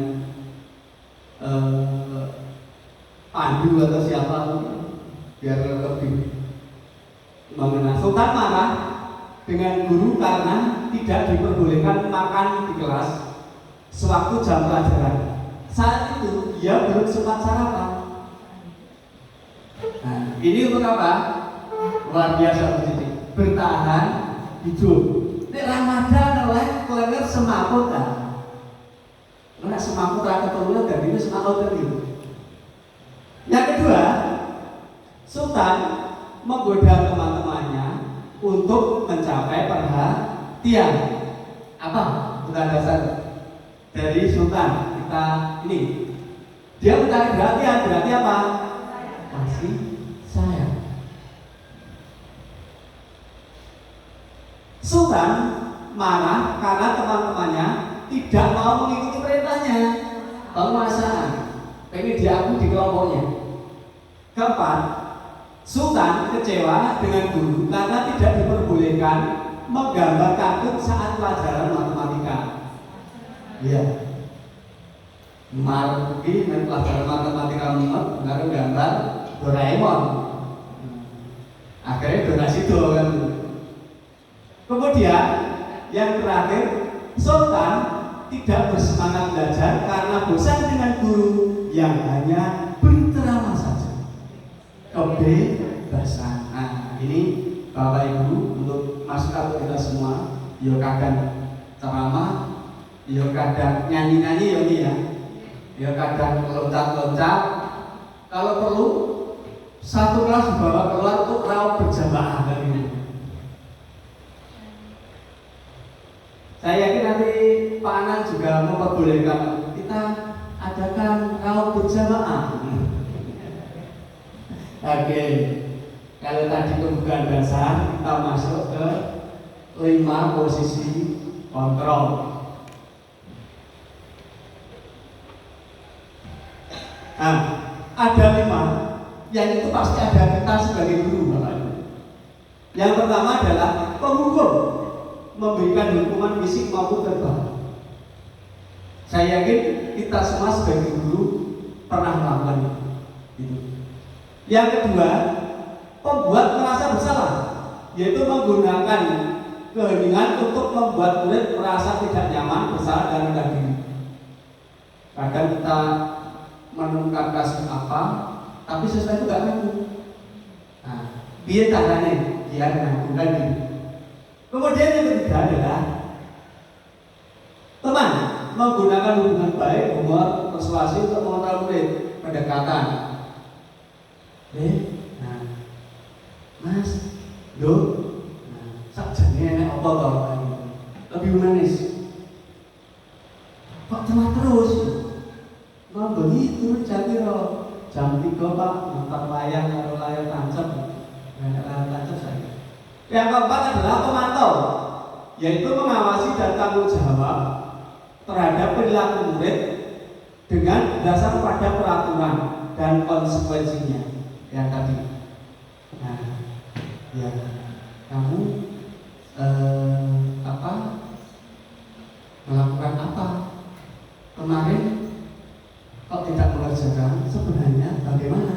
Pandu atau siapa, biar lebih mengenal. Sultan marah dengan guru karena tidak diperbolehkan makan di kelas sewaktu jam pelajaran. Saat itu dia belum sempat sarapan. Nah, ini untuk apa? Luar biasa begini. Bertahan hidup. Ini Ramadan oleh klenger semakut kan? Karena semakut rakyat terlalu dan ini semakut terlalu. Yang kedua, Sultan menggoda teman-temannya untuk mencapai perhatian. Apa? Kebutuhan dasar dari Sultan kita ini. Dia mencari perhatian, berarti apa? Kasih sayang. Sultan marah karena teman-temannya tidak mau mengikuti perintahnya. Penguasaan, pengen diaku di kelompoknya. Keempat, Sultan kecewa dengan guru karena tidak diperbolehkan menggambar kartun saat pelajaran matematika. Iya. Mari dan pelajaran matematika mengaruh gambar Doraemon. Akhirnya donasi doang. Kemudian yang terakhir, Sultan tidak bersemangat belajar karena bosan dengan guru yang hanya berceramah saja. Kebebasan. Nah, ini Bapak Ibu untuk masukan kita semua. Yo kadang ceramah, yo kadang nyanyi-nyanyi yo nih ya. Yo kadang loncat-loncat. Kalau perlu satu kelas dibawa keluar untuk rawat berjamaah kan ini. Saya yakin nanti Pak Anan juga memperbolehkan kita adakan rawat berjamaah. Oke, kalau tadi kebutuhan dasar, kita masuk ke 5 posisi kontrol. Nah, ada 5 yang itu pasti ada kita sebagai guru, Bapak Ibu. Yang pertama adalah penghukum, memberikan hukuman fisik maupun verbal. Saya yakin kita semua sebagai guru pernah melakukan itu. Yang kedua, pembuat merasa bersalah, yaitu menggunakan keheningan untuk membuat murid merasa tidak nyaman, bersalah dan rendah diri. Kadang kita menemukan kasus apa, tapi sesuai itu tidak mampu. Nah, biar caranya ikhtiar mengagunkan diri. Kemudian yang ketiga adalah teman menggunakan hubungan baik, humor, persuasi untuk mengontrol murid, pendekatan. Nah, Mas, lo, sakjane enak apa toh? Lebih humanis. Kok cuma terus? Mau beli turun jam 3 Pak, nonton wayang atau layar tancap. Layar tancap saya. Yang keempat adalah pemantau, yaitu mengawasi dan tanggung jawab terhadap perilaku murid dengan dasar pada peraturan dan konsekuensinya yang tadi. Nah, ya kamu melakukan apa kemarin? Kok tidak mengerjakan? Sebenarnya bagaimana?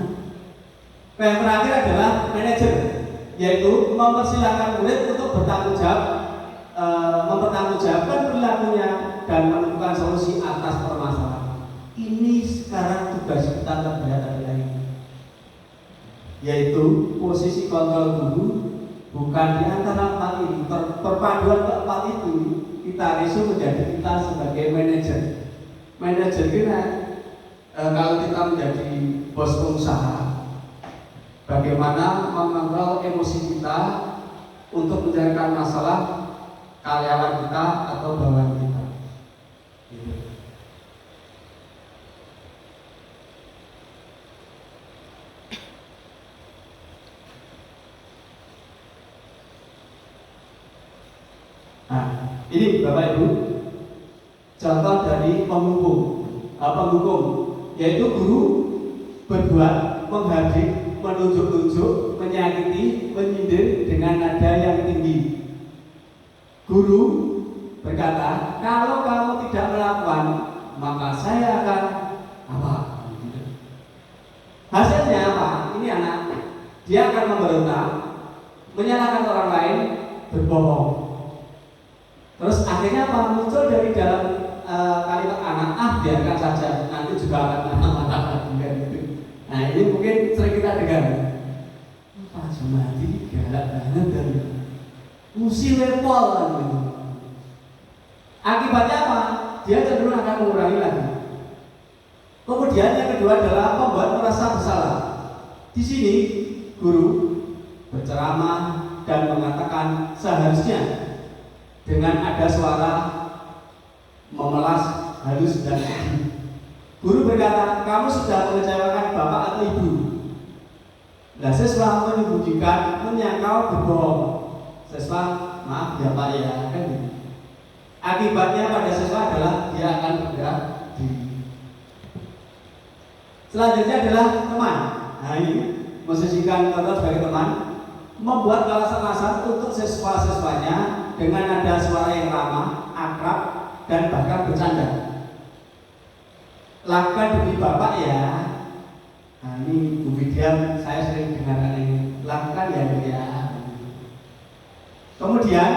Yang terakhir adalah manajer, yaitu mempersilahkan murid untuk mempertanggungjawabkan perilakunya dan menemukan solusi atas permasalahan. Ini sekarang tugas kita terberat adalah ini, yaitu posisi kontrol guru bukan di antara empat ini. Perpaduan keempat itu kita risu menjadi kita sebagai manajer. Manajer kita kalau kita menjadi bos pengusaha, bagaimana mengontrol emosi kita untuk menyelesaikan masalah karyawan kita atau bawahan kita. Nah, ini Bapak Ibu contoh dari penghukum, yaitu guru berbuat menghardik, menunjuk-nunjuk, menyakiti, menyindir dengan nada yang tinggi. Guru berkata, kalau kamu tidak melakukan, maka saya akan apa? Hasilnya apa? Ini anak, dia akan memberontak, menyalahkan orang lain, berbohong. Terus akhirnya apa? Muncul dari dalam kalimat anak, biarkan saja, nanti juga akan anak-anak gitu. Nah, ini mungkin sering kita dengar. Pak Jumadi galak banget dan musi lepol gitu. Akibatnya apa? Dia cenderung akan mengurangi lagi. Kemudian yang kedua adalah membuat merasa bersalah. Di sini guru berceramah dan mengatakan seharusnya dengan ada suara memelas, halus dan sedih. Guru berkata, kamu sudah mengecewakan bapak atau ibu. Nah, siswa menyembunyikan, menyangkal, berbohong. Siswa, maaf ya Pak ya, kan gitu. Akibatnya pada siswa adalah dia akan bergerak diri. Selanjutnya adalah teman. Nah, ini posisikan contoh sebagai teman, membuat alasan-alasan untuk siswa-siswanya dengan nada suara yang ramah, akrab, dan bahkan bercanda. Lakukan demi bapak ya. Nah, ini Bu Widya, saya sering dengarkan ini. Lakukan ya. Kemudian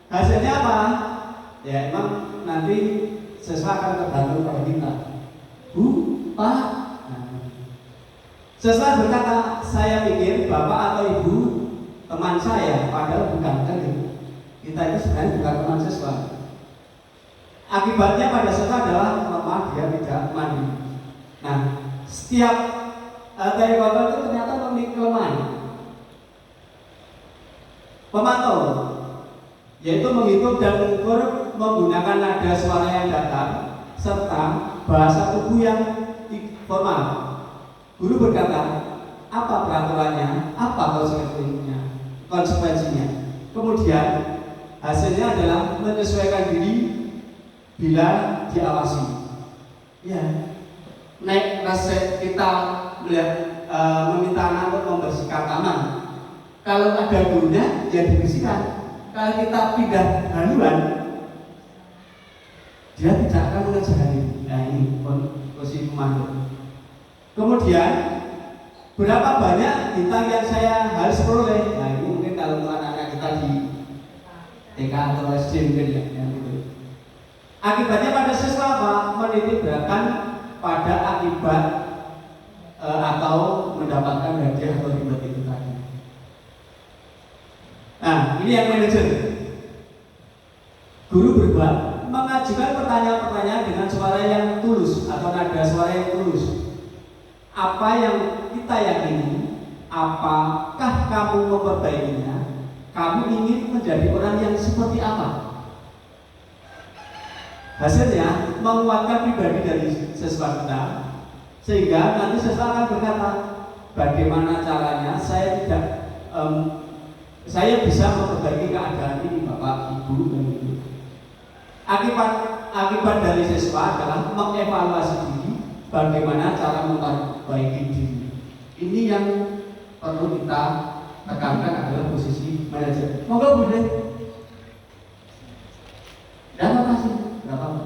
hasilnya apa? Ya emang nanti siswa akan tergantung pada kita. Bu, Pak. Siswa berkata, saya pikir bapak atau ibu teman saya, padahal bukan kan? Kita itu sebenarnya bukan teman siswa. Akibatnya pada siswa adalah lemah, dia tidak mandi. Nah, setiap dari kontrol itu ternyata memiliki kelemahan. Pemantau, yaitu menghitung dan mengukur menggunakan nada suara yang datar serta bahasa tubuh yang formal. Guru berkata, apa peraturannya, apa konsekuensinya. Kemudian hasilnya adalah menyesuaikan diri bila diawasi. Ya, naik resep kita melihat meminta anak untuk membersihkan taman. Kalau ada gurunya, ya dibersihkan. Kalau kita pindah haluan, dia tidak akan mengerjakan ini. Nah, ini posisi pemandu. Kemudian berapa banyak bintang yang saya harus peroleh? Nah, ini mungkin kalau anak-anak kita di TK atau SD mungkin ya, gitu. Akibatnya pada siswa apa? Menitik beratkan pada akibat atau mendapatkan hadiah atau ribet itu tadi. ini yang manajer. Guru berbuat mengajukan pertanyaan-pertanyaan dengan suara yang tulus atau nada suara yang tulus. Apa yang kita yakini, apakah kamu memperbaikinya? Kamu ingin menjadi orang yang seperti apa? Hasilnya menguatkan pribadi dari siswa kita, sehingga nanti siswa akan berkata, bagaimana caranya saya bisa memperbaiki keadaan ini, Bapak, Ibu, dan Ibu. Akibat dari siswa adalah mengevaluasi diri, bagaimana cara memperbaiki diri. Ini yang perlu kita tekankan adalah posisi manajer. Monggo Bunda. Terima kasih. Berapa?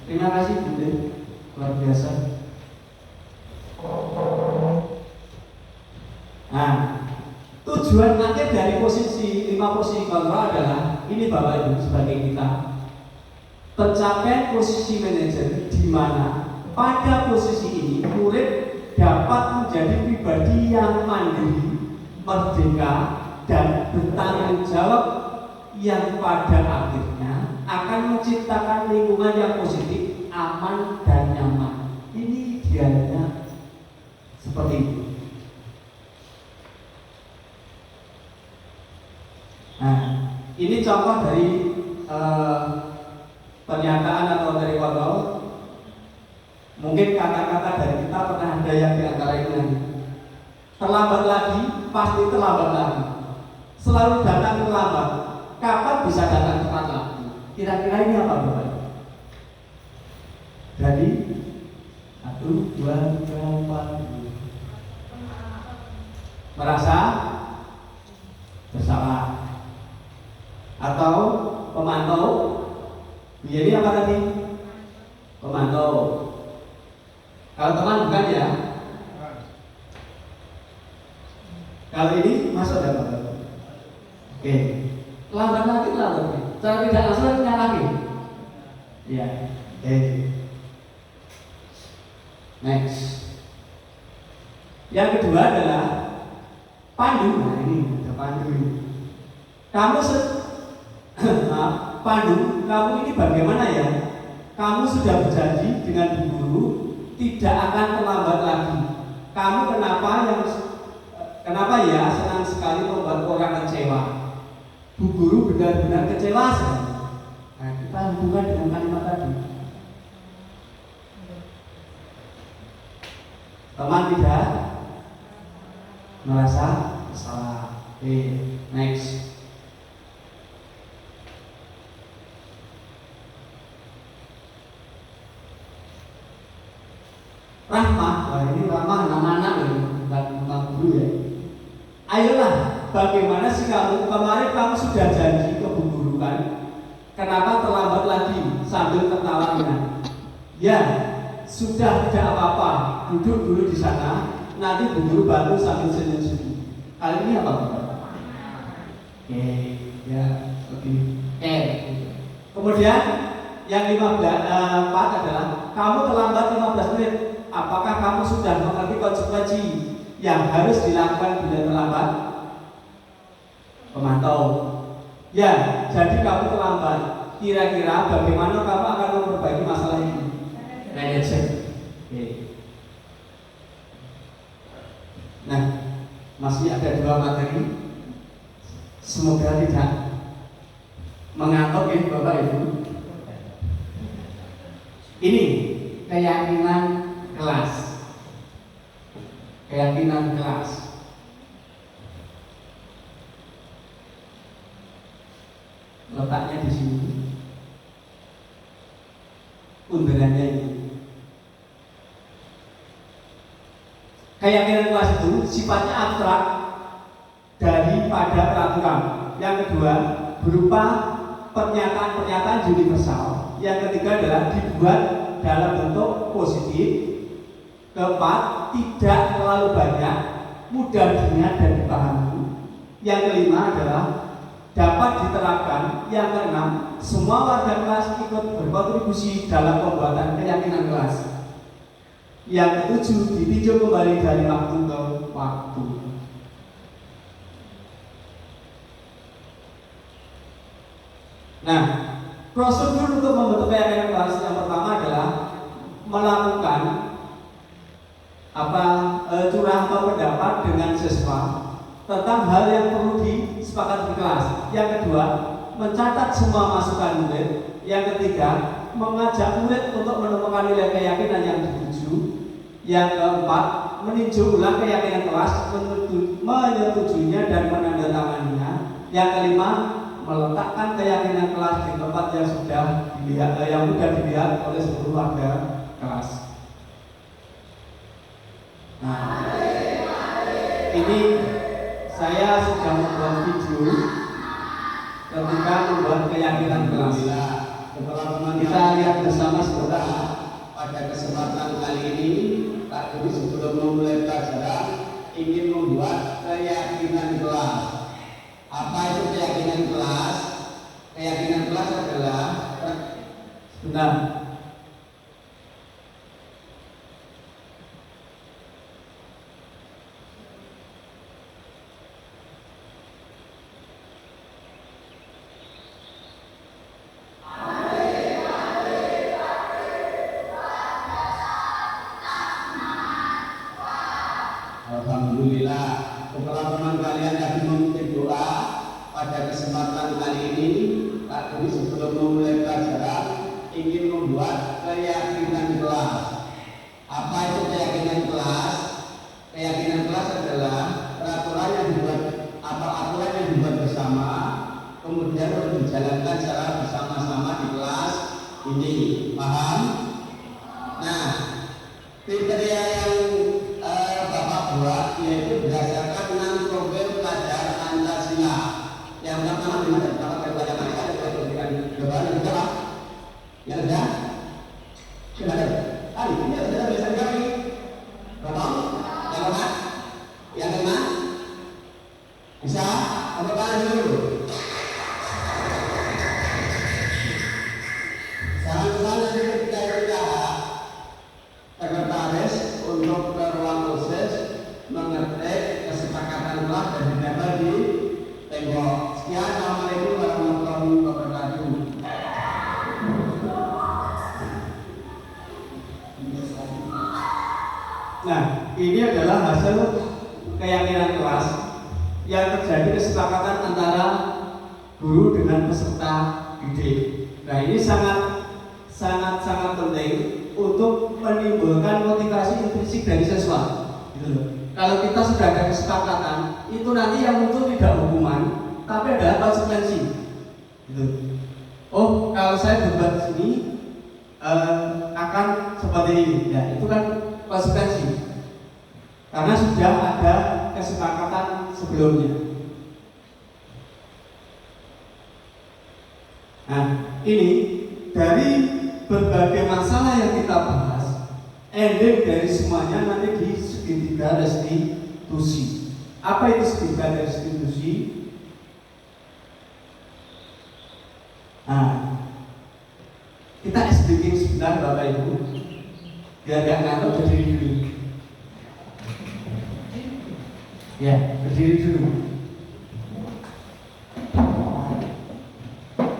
Terima kasih Bunda. Luar biasa. Nah, tujuan akhir dari posisi 5 posisi kontrol adalah ini Bapak Ibu sebagai kita pencapaian posisi manajer, di mana pada posisi ini murid dapat menjadi pribadi yang mandiri, merdeka, dan bertanggung jawab yang pada akhirnya akan menciptakan lingkungan yang positif, aman, dan nyaman. Ini idealnya seperti itu. Nah, ini contoh dari pernyataan atau dari kontrol. Mungkin kata-kata dari kita pernah ada yang diantara ini. Terlambat lagi, pasti terlambat lagi. Selalu datang terlambat. Kapan bisa datang tepat lagi? Kira-kira ini apa Bapak? Jadi 1, 2, 3, 4 merasa bersalah atau pemantau. Jadi apa tadi? Pemantau. Kalau teman bukan ya? Kalau ini masuk dalam. Oke. Lambat lagi. Cara tidak langsung lagi. Ya. Oke. Next. Yang kedua adalah pandu. Nah ini ada pandu ini. Pandu, kamu ini bagaimana ya? Kamu sudah berjanji dengan Bu Guru tidak akan terlambat lagi. Kamu kenapa ya senang sekali membuat orang kecewa? Bu Guru benar-benar kecewa sekali. Nah, kita hubungkan dengan kalimat tadi. Teman tidak merasa salah. Oke, next. Rahmah, ini ramah anak-anak bukan guru ya. Ayolah, bagaimana sih kamu? Kemarin kamu sudah janji ke Bu Guru kan? Kenapa terlambat lagi sambil tertawa ringan? Ya, sudah tidak apa-apa. Duduk dulu di sana. Nanti Bu Guru bantu sambil senyum-senyum. Kali ini apa? Oke, ya, oke. Kemudian yang 4 adalah kamu terlambat 15 menit. Apakah kamu sudah mengerti konsekuensi yang harus dilakukan bila terlambat? Pemantau. Ya, jadi kamu terlambat. Kira-kira bagaimana kamu akan memperbaiki masalah ini? Manager. Oke. Nah, masih ada 2 materi. Semoga tidak mengantuk ya Bapak Ibu. Ini keyakinan kelas. Keyakinan kelas. Letaknya di sini. Undangannya ini. Keyakinan kelas itu sifatnya abstrak daripada peraturan. Yang kedua, berupa pernyataan-pernyataan universal. Yang ketiga adalah dibuat dalam bentuk positif. Keempat, tidak terlalu banyak, mudah diingat dan dipahami. Yang kelima adalah dapat diterapkan. Yang keenam, semua warga kelas ikut berkontribusi dalam pembuatan keyakinan kelas. Yang ketujuh, ditinjau kembali dari waktu ke waktu. Nah, prosedur untuk membentuk keyakinan kelas yang pertama adalah melakukan curah atau pendapat dengan siswa tentang hal yang perlu disepakati di kelas. Yang kedua, mencatat semua masukan murid. Yang ketiga, mengajak murid untuk menemukan nilai keyakinan yang dituju. Yang keempat, meninjau ulang keyakinan kelas, menyetujuinya dan menandatanganinya. Yang kelima, meletakkan keyakinan kelas di tempat yang sudah dilihat, yang mudah dilihat oleh seluruh warga kelas. Nah, ini saya sudah membuat video ketika membuat keyakinan kelas. Kita lihat bersama sebentar. Pada kesempatan kali ini, Pak Guru sebelum memulai pelajaran ingin membuat keyakinan kelas. Apa itu keyakinan kelas? Keyakinan kelas adalah benar. Alhamdulillah, teman-teman kalian tadi memimpin doa. Pada kesempatan kali ini, Pak Guru sebelum memulai pelajaran ingin membuat keyakinan kelas. Apa itu keyakinan kelas? Keyakinan kelas adalah peraturan yang dibuat aturan yang dibuat bersama, kemudian harus dijalankan secara bersama-sama di kelas ini. Paham? Nah, kriteria yang Bapak buat yaitu berdasarkan 6 profil pelajar Pancasila. Yang pertama di mana? Pertama dari pelajar Pancasila ada pendidikan global dan juga yang ada. Sudah ada. Tadi ini ada biasa kami. Bapak, yang mana? Yang mana? Bisa? Apa kalian dulu? Saran-saran dari ketika sekretaris untuk ke ruang khusus mengetik kesepakatan kelas dan ditempel di tembok. Sekian, Assalamualaikum warahmatullahi wabarakatuh. Nah, ini adalah hasil keyakinan kelas yang terjadi kesepakatan antara guru dengan peserta didik. Nah, ini sangat penting untuk menimbulkan motivasi intrinsik dari siswa. Gitu loh. Kalau kita sudah ada kesepakatan, itu nanti yang muncul tidak hukuman, tapi adalah konsekuensi. Gitu. Oh, kalau saya berbuat sini akan seperti ini. Ya, itu kan konsekuensi. Karena sudah ada kesepakatan sebelumnya. Nah, ini dari berbagai masalah yang kita bahas, ending dari semuanya nanti di segitiga restitusi. Apa itu segitiga restitusi? Nah, kita speaking sebentar Bapak Ibu, biar gak ngantuk, berdiri dulu. Ya, berdiri dulu.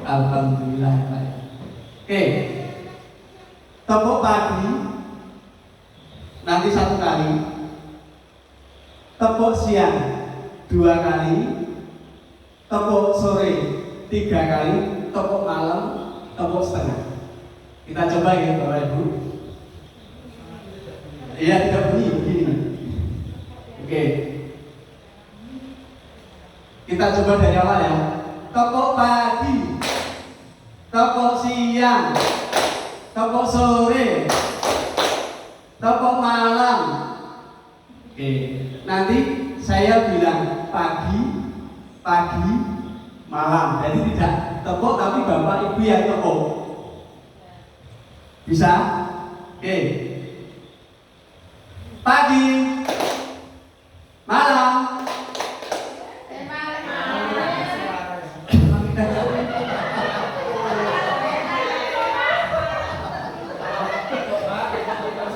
Alhamdulillah. Oke. Tepuk pagi nanti 1 kali, tepuk siang 2 kali, tepuk sore 3 kali, tepuk malam tepuk setengah. Kita coba ya Bapak Ibu. Iya, tidak begini. Oke. Kita coba dari awal ya. Tepuk pagi, tepuk siang, tepuk sore, tepuk malam. Oke, nanti saya bilang pagi, malam. Jadi tidak tepuk tapi Bapak Ibu yang tepuk. Bisa? Oke. Pagi, malam.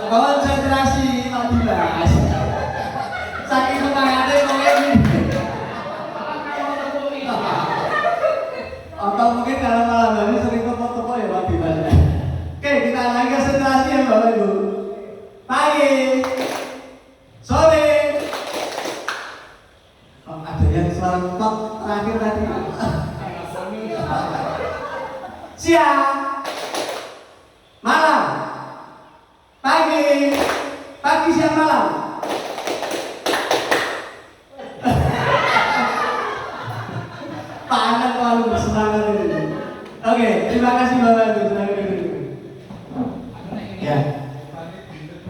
Konsentrasi tak dibahas. Saking semangatnya kowe ini. Atau mungkin kalau malam siang, malam, pagi, siang, malam. Pak Anak terlalu bersemangat ini. Oke, terima kasih Bapak Ibu. Ya,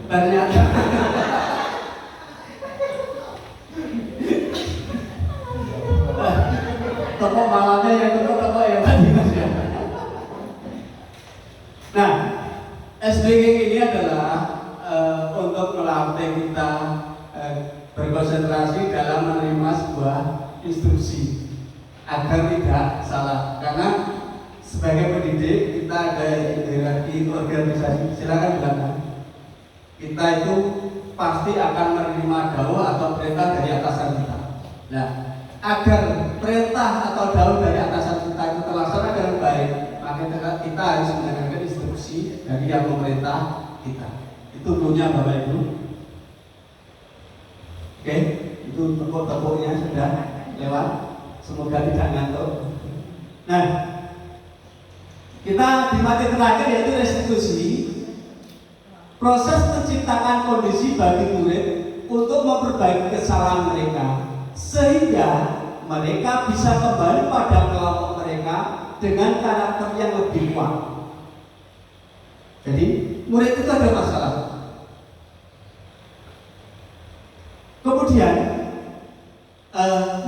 ternyata toko malamnya yang toko ya tadi Mas ya. Nah, SBG ini adalah untuk melatih kita berkonsentrasi dalam menerima sebuah instruksi agar tidak salah. Karena sebagai pendidik kita ada hierarki organisasi. Silakan bilang. Kita itu pasti akan menerima dawuh atau perintah dari atasan kita. Nah, agar perintah atau dawuh dari atasan kita itu terlaksana dengan baik, maka kita harus mendengarkan instruksi dari yang memerintah kita. Itu dulunya Bapak Ibu. Oke, itu tepuk-tepuknya sudah lewat. Semoga tidak ngantuk. Nah, kita di materi terakhir yaitu restitusi. Proses menciptakan kondisi bagi murid untuk memperbaiki kesalahan mereka sehingga mereka bisa kembali pada kelompok mereka dengan karakter yang lebih kuat. Jadi murid itu ada masalah. Kemudian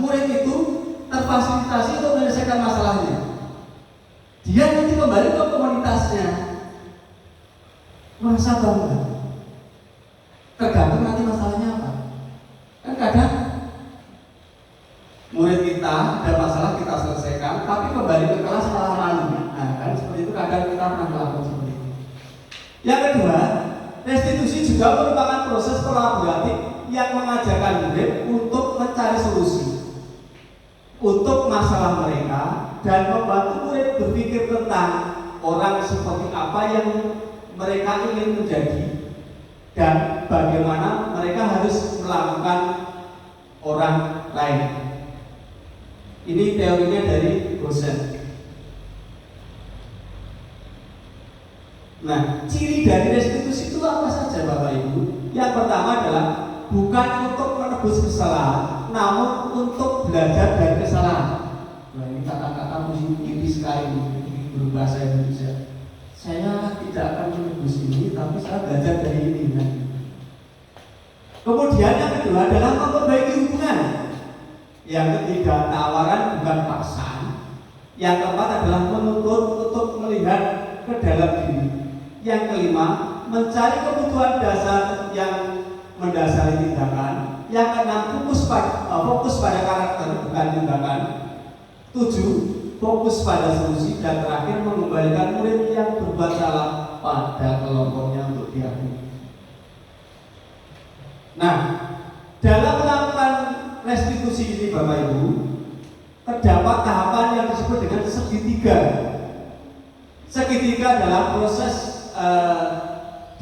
murid itu terfasilitasi untuk menyelesaikan masalahnya. Dia nanti kembali ke komunitasnya, merasa bangga. Tergantung nanti masalahnya apa. Kan kadang murid kita ada masalah kita selesaikan, tapi kembali ke kelas malah malu. Nah, kan seperti itu kadang kita pernah melakukan seperti itu. Yang kedua, restitusi juga merupakan proses kolaboratif yang mengajarkan murid untuk mencari solusi untuk masalah mereka dan membantu murid berpikir tentang orang seperti apa yang mereka ingin menjadi dan bagaimana mereka harus melakukan orang lain. Ini teorinya dari dosen. Nah, ciri dari restitusi itu apa saja Bapak Ibu? Yang pertama adalah bukan untuk menebus kesalahan, namun untuk belajar dari kesalahan. Nah, ini kata-kata musik sekali berbahasa Indonesia. Saya tidak akan menebus ini, tapi saya belajar dari ini. Nah. Kemudian yang kedua adalah memperbaiki hubungan. Yang ketiga, tawaran bukan paksaan. Yang keempat adalah menuntut untuk melihat ke dalam diri. Yang kelima, mencari kebutuhan dasar yang mendasari tindakan. Yang keenam, fokus pada karakter bukan tindakan. 7, fokus pada solusi. Dan terakhir, mengembalikan murid yang berbuat salah pada kelompoknya untuk diakui. Nah, dalam melakukan restitusi ini Bapak Ibu, terdapat tahapan yang disebut dengan segitiga. Segitiga adalah proses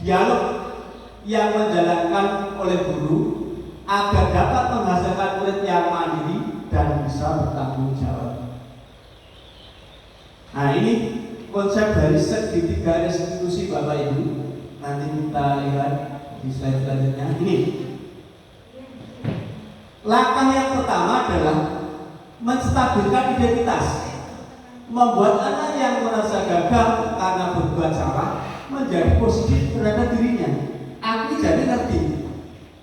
dialog yang menjalankan oleh guru agar dapat menghasilkan murid yang mandiri dan bisa bertanggung jawab. Nah, ini konsep dari segitiga restitusi Bapak Ibu. Nanti kita lihat di slide selanjutnya. Ini langkah yang pertama adalah menstabilkan identitas, membuat anak yang merasa gagal karena berbuat salah menjadi positif terhadap dirinya. Aku jadi ngerti,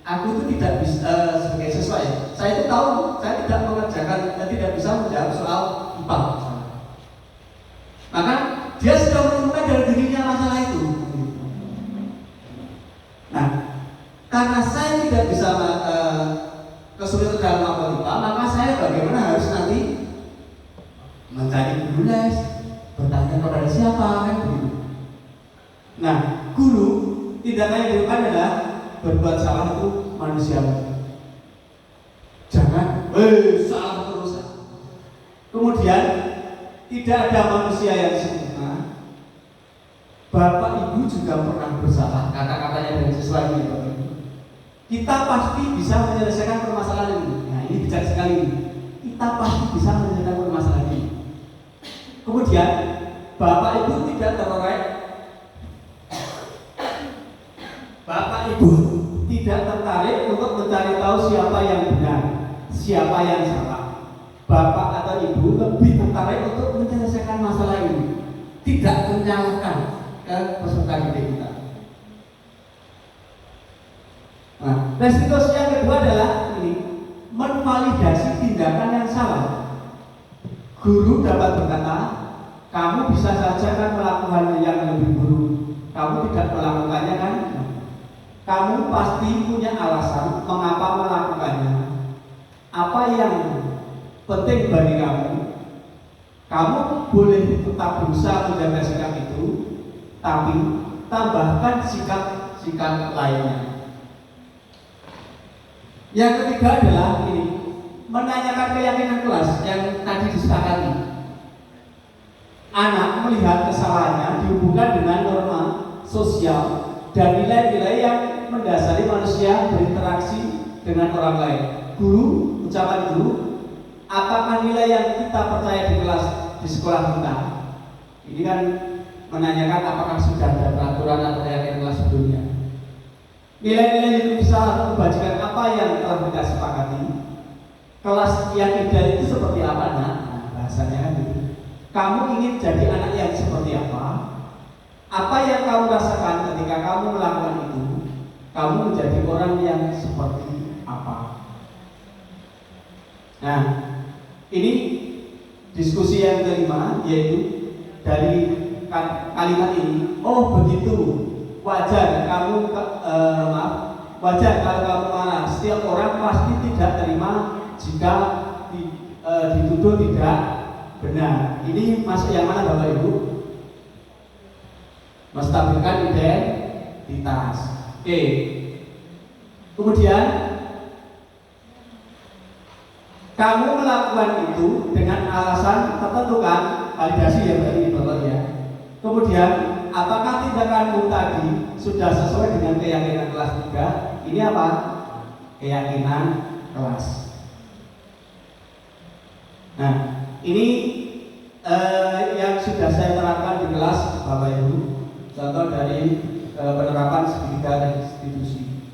aku itu tidak bisa sebagai siswa ya. Saya itu tahu saya tidak mengerjakan dan tidak bisa menjawab soal IPA. Maka dia sudah menemukan dari dirinya masalah itu. Nah, karena saya tidak bisa kesulitan dalam mapel IPA, maka saya bagaimana harus nanti mencari guru les, bertanya kepada siapa kan begitu. Nah, guru tindakan yang dilakukan adalah berbuat salah itu manusiawi. Jangan salah terus. Kemudian tidak ada manusia yang sempurna. Bapak Ibu juga pernah bersalah. Kata-katanya dari siswa ini Bapak Ibu. Kita pasti bisa menyelesaikan permasalahan ini. Nah, ini bijak sekali. Kita pasti bisa menyelesaikan permasalahan ini. Kemudian Bapak Ibu tidak tertarik, Bapak Ibu tidak tertarik untuk mencari tahu siapa yang benar, siapa yang salah. Bapak atau Ibu lebih tertarik untuk menyelesaikan masalah ini, tidak menyalahkan ke peserta didik kita. Nah, resiko yang kedua adalah ini, menvalidasi tindakan yang salah. Guru dapat berkata, kamu bisa saja kan melakukan yang lebih buruk, kamu tidak melakukannya kan? Kamu pasti punya alasan mengapa melakukannya. Apa yang penting bagi kamu, kamu boleh tetap berusaha menjaga sikap itu, tapi tambahkan sikap-sikap lainnya. Yang ketiga adalah ini, menanyakan keyakinan kelas yang tadi disepakati. Anak melihat kesalahannya dihubungkan dengan norma sosial dan nilai-nilai yang mendasari manusia berinteraksi dengan orang lain. Guru, ucapan guru, apakah nilai yang kita percaya di kelas di sekolah kita? Ini kan menanyakan apakah sudah ada peraturan atau keyakinan kelas sebelumnya. Nilai-nilai itu bisa membacakan apa yang telah kita sepakati. Kelas yang ideal itu seperti apa, nak? Nah, bahasanya kan gitu. Kamu ingin jadi anak yang seperti apa? Apa yang kamu rasakan ketika kamu melakukan itu? Kamu menjadi orang yang seperti apa? Nah, ini diskusi yang kelima, yaitu dari kalimat ini. Oh begitu, wajar kamu wajar kalau kamu marah. Setiap orang pasti tidak terima jika dituduh tidak benar. Ini masuk yang mana Bapak Ibu? Menstabilkan identitas. Oke. Kemudian kamu melakukan itu dengan alasan tertentu kan? Validasi ya berarti Bapak ya. Kemudian apakah tindakanmu tadi sudah sesuai dengan keyakinan kelas 3? Ini apa? Keyakinan kelas. Nah, ini yang sudah saya terapkan di kelas Bapak Ibu. Contoh dari penerapan segitiga institusi.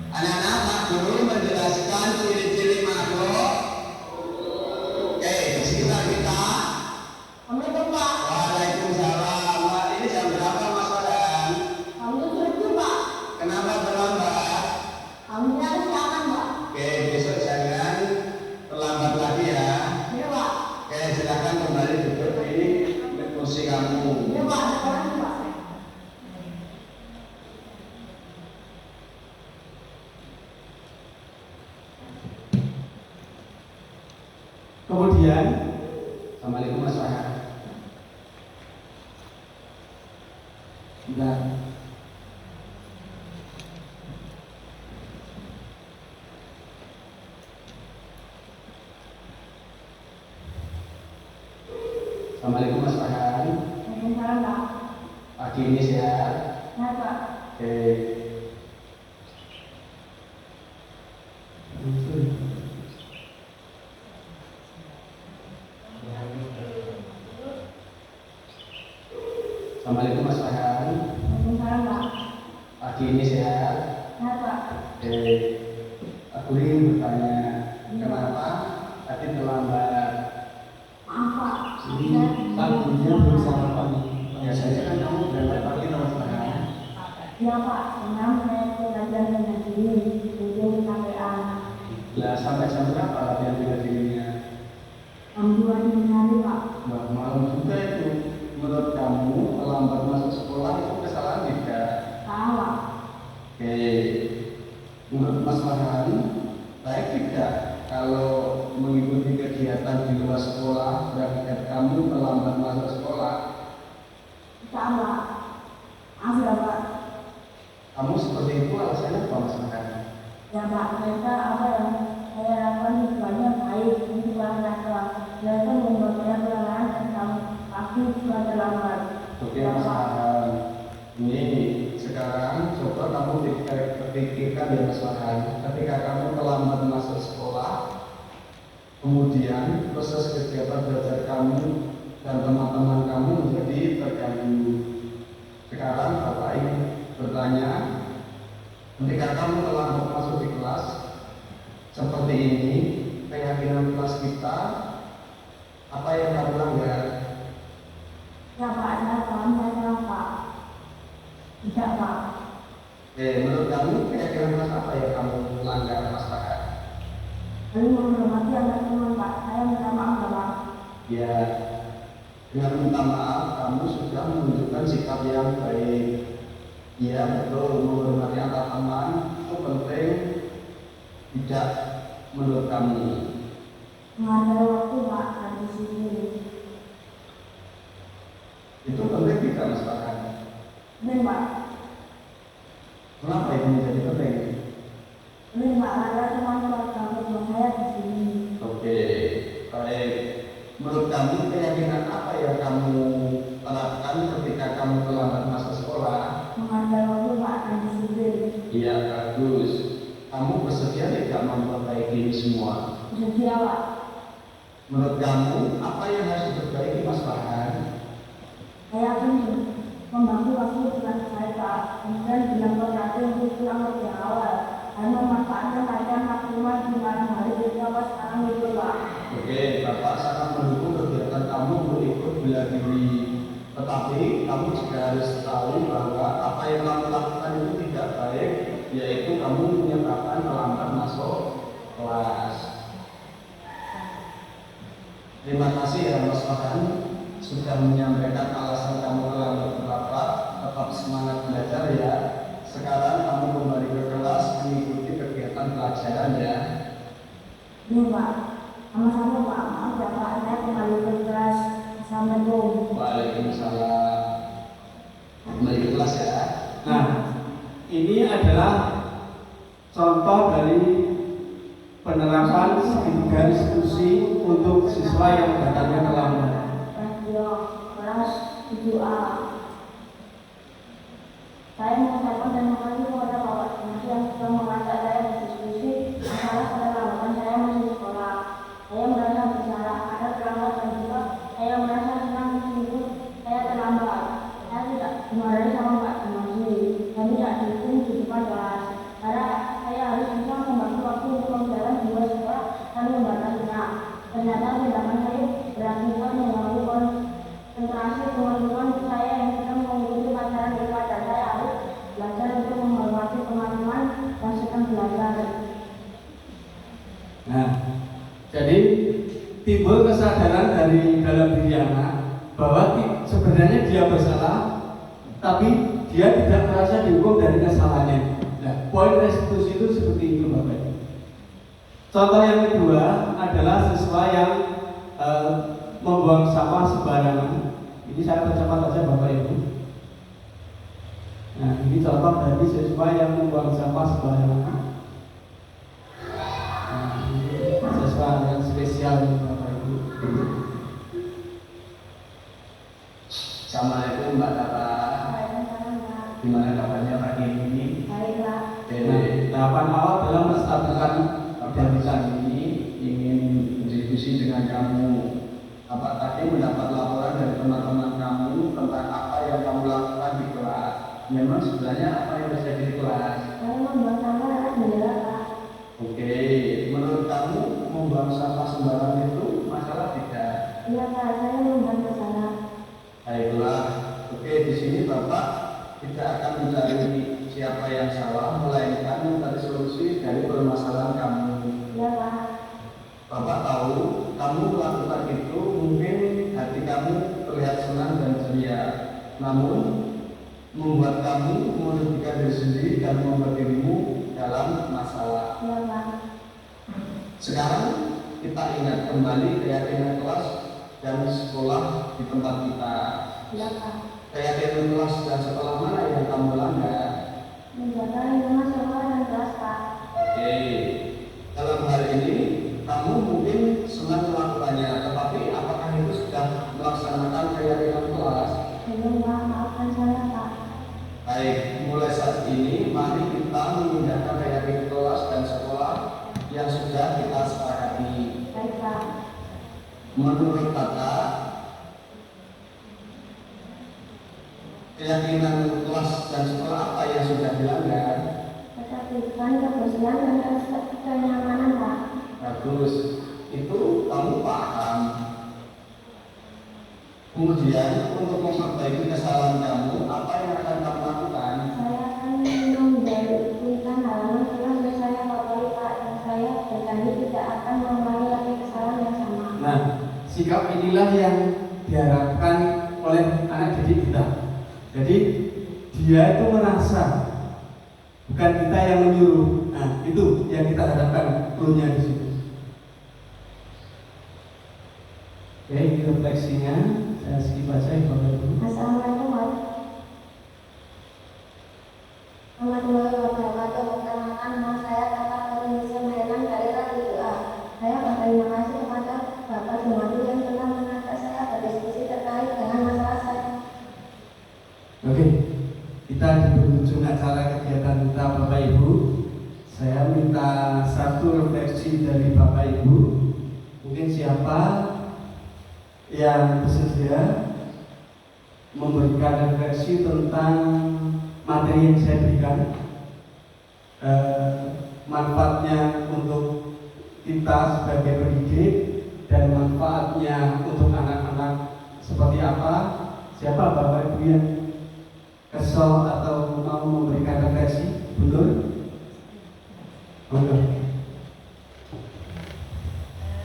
Anak-anak, Pak Guru menjelaskan ciri-ciri makhluk. Oke, di sekitar kita. Assalamualaikum Pak. Waalaikumsalam. Wah, ini jam berapa Mas Farhan? Kamu tuh Pak. Kenapa terlambat? Kamu harus siapkan Pak. Oke, besok jangan terlambat lagi ya. Iya Pak. Oke, silakan kembali duduk ini kursi kamu. Iya Pak. Sekarang Pak. Kemudian, Assalamualaikum Mas Farhan. sudah. Assalamualaikum Mas Farhan. Waalaikumsalam Pak. Pagi ini sehat. Ya Pak. Oke. Assalamualaikum Mas Farhan. Waalaikumsalam Pak. Pagi ini sehat. Ya Pak. Oke. Aku ingin bertanya, kenapa tadi terlambat? Maaf Pak. Kan gurunya belum sarapan. Biasanya kan kamu berangkat pagi Mas Farhan. Iya Pak. Senang saya belajar dengan diri. Ujung KPA. Lah sampai jam berapa latihan bela dirinya? Jam 2 dini hari Pak. Wah, malam juga itu. Menurut kamu terlambat masuk sekolah itu kesalahan tidak? Salah. Oke, menurut Mas Farhan, baik tidak kalau mengikuti kegiatan di luar sekolah berakibat kamu terlambat masuk sekolah? Salah. Maaf ya Pak. Kamu seperti itu alasannya apa Mas Farhan? Ya Pak, mereka apa yang saya lakukan tujuannya baik, ini bukan kelas. Mereka membuat saya kelelahan dan kamu aku juga terlambat. Oke Ya Mas Pak. Farhan, ini sekarang coba kamu pikirkan ya Mas Farhan, ketika kamu terlambat masuk sekolah, Kemudian proses kegiatan belajar kamu dan teman-teman kamu menjadi terganggu. Sekarang Bapak ingin bertanya, ketika kamu telah masuk di kelas seperti ini, keyakinan kelas kita, apa yang kamu langgar? Ya Pak, saya paham, saya salah Pak. Tidak Pak. Menurut kamu keyakinan kelas apa yang kamu langgar, Mas Pak? Lalu menghormati anak teman Pak, saya minta maaf Pak. Ya, dengan minta maaf kamu sudah menunjukkan sikap yang baik. Ya betul, menghormati antar teman itu penting. Tidak menurut kamu? Menghargai waktu Pak, dan disiplin. Itu penting tidak Mas Farhan? Penting Pak. Kenapa itu menjadi penting? Penting Pak, karena teman-teman saya di sini. Oke, baik. Menurut kamu keyakinan apa yang kamu terapkan ketika kamu terlambat masuk sekolah? Menghargai waktu Pak, dan disiplin. Iya, bagus. Kamu bersedia tidak memperbaiki ini semua? Bersedia Pak. Menurut kamu apa yang harus diperbaiki Mas Farhan? Saya akan membagi waktu dengan baik Pak. Kemudian bilang berarti untuk pulang lebih awal. Dan memanfaatkan kajian maksimal di malam hari ketika sekarang itu Pak. Oke, Bapak sangat mendukung kegiatan kamu untuk ikut bela diri. Tetapi kamu juga harus tahu bahwa apa yang kamu lakukan itu tidak baik, yaitu kamu menyebabkan terlambat masuk kelas. Terima kasih ya Mas Farhan sudah menyampaikan alasan kamu terlambat berapa. Tetap semangat belajar ya. Sekarang kamu kembali ke kelas mengikuti kegiatan pelajaran ya. Ini Pak, sama-sama Pak. Maaf ya Pak, saya kembali ke kelas. Assalamualaikum. Waalaikumsalam. Kembali ke kelas ya. Nah, ini adalah contoh dari penerapan segitiga diskusi untuk siswa yang datangnya terlambat. Radio kelas 7A. Saya mengucapkan terima kasih kepada Bapak Timasi yang sudah mengajak saya berdiskusi masalah keterlambatan saya masuk sekolah. Saya merasa bersalah karena terlambat dan juga saya merasa senang meskipun saya terlambat. Saya tidak dimarahi sama Pak Timasi dan tidak dihukum di depan kelas. Karena saya harus bisa membagi waktu untuk pembelajaran di luar sekolah dan membatasinya. Ternyata tindakan saya berakibat mengganggu konsentrasi teman-teman saya yang sedang mengikuti pelajaran di kelas dan saya harus belajar untuk menghormati teman-teman yang sedang belajar. Nah, jadi timbul kesadaran dari dalam diri anak bahwa sebenarnya dia bersalah, tapi dia tidak merasa dihukum dari kesalahannya. Nah, poin restitusi itu seperti itu Bapak Ibu. Contoh yang kedua adalah siswa yang membuang sampah sembarangan. Ini saya baca saja Bapak Ibu. Nah, ini contoh dari siswa yang membuang sampah sembarangan. Nah, ini siswa yang spesial Bapak Ibu. Assalamualaikum Mbak Tata. Gimana kabarnya pagi ini? Baiklah. Nah, tahapan awal dalam menstabilkan identitas ini Ingin berdiskusi dengan kamu. Bapak tadi mendapat laporan dari teman-teman kamu tentang apa yang kamu lakukan di kelas. Memang sebenarnya apa yang terjadi di kelas? Saya membuang sampah anak bendera Pak. Oke, menurut kamu membuang sampah sembarangan itu masalah tidak? Iya Pak, saya membuang salah. Baiklah, oke di sini Bapak tidak akan mencari siapa yang salah, melainkan mencari solusi dari permasalahan kamu. Iya Pak. Bapak tahu kamu melakukan itu mungkin hati kamu terlihat senang dan ceria, namun membuat kamu merugikan diri sendiri dan membuat dirimu dalam masalah. Iya Pak. Sekarang kita ingat kembali keyakinan kelas dan sekolah di tempat kita. Iya Pak. Keyakinan kelas dan sekolah mana yang kamu langgar? Menjaga lingkungan sekolah dan kelas Pak. Oke, dalam hal ini kamu mungkin senang melakukannya, tetapi apakah itu sudah melaksanakan keyakinan kelas? Belum Pak, maafkan saya Pak. Baik, mulai saat ini mari kita memindahkan keyakinan kelas dan sekolah yang sudah kita sepakati. Baik Pak. keyakinan kelas dan sekolah apa yang sudah dilanggar? Ketertiban, kebersihan, dan kenyamanan, Pak. Bagus, itu kamu paham. Kemudian untuk memperbaiki kesalahan kamu, apa yang akan kamu lakukan? Saya akan membersihkan halaman kelas yang saya kotori, Pak, dan saya berjanji tidak akan mengulangi lagi kesalahan yang sama. Nah, sikap inilah yang diharapkan oleh anak didik kita. Jadi dia itu merasa, bukan kita yang menyuruh. Nah, itu yang kita harapkan clue-nya di situ. Oke, ini refleksinya. Saya skip aja ya Bapak Ibu. Assalamualaikum warahmatullahi wabarakatuh. Perkenalkan, nama saya Kakak Indonesia Mainan dari Radio A. Saya berterima kasih kepada Bapak Jumadi yang telah mengajak saya berdiskusi terkait dengan masalah saya. Oke, kita di penghujung acara kegiatan kita Bapak Ibu. Saya minta satu refleksi dari Bapak Ibu. Mungkin siapa yang bersedia memberikan refleksi tentang materi yang saya berikan, manfaatnya untuk kita sebagai pendidik dan manfaatnya untuk anak-anak seperti apa? Siapa Bapak Ibu yang kesal atau mau memberikan refleksi? Betul? Betul.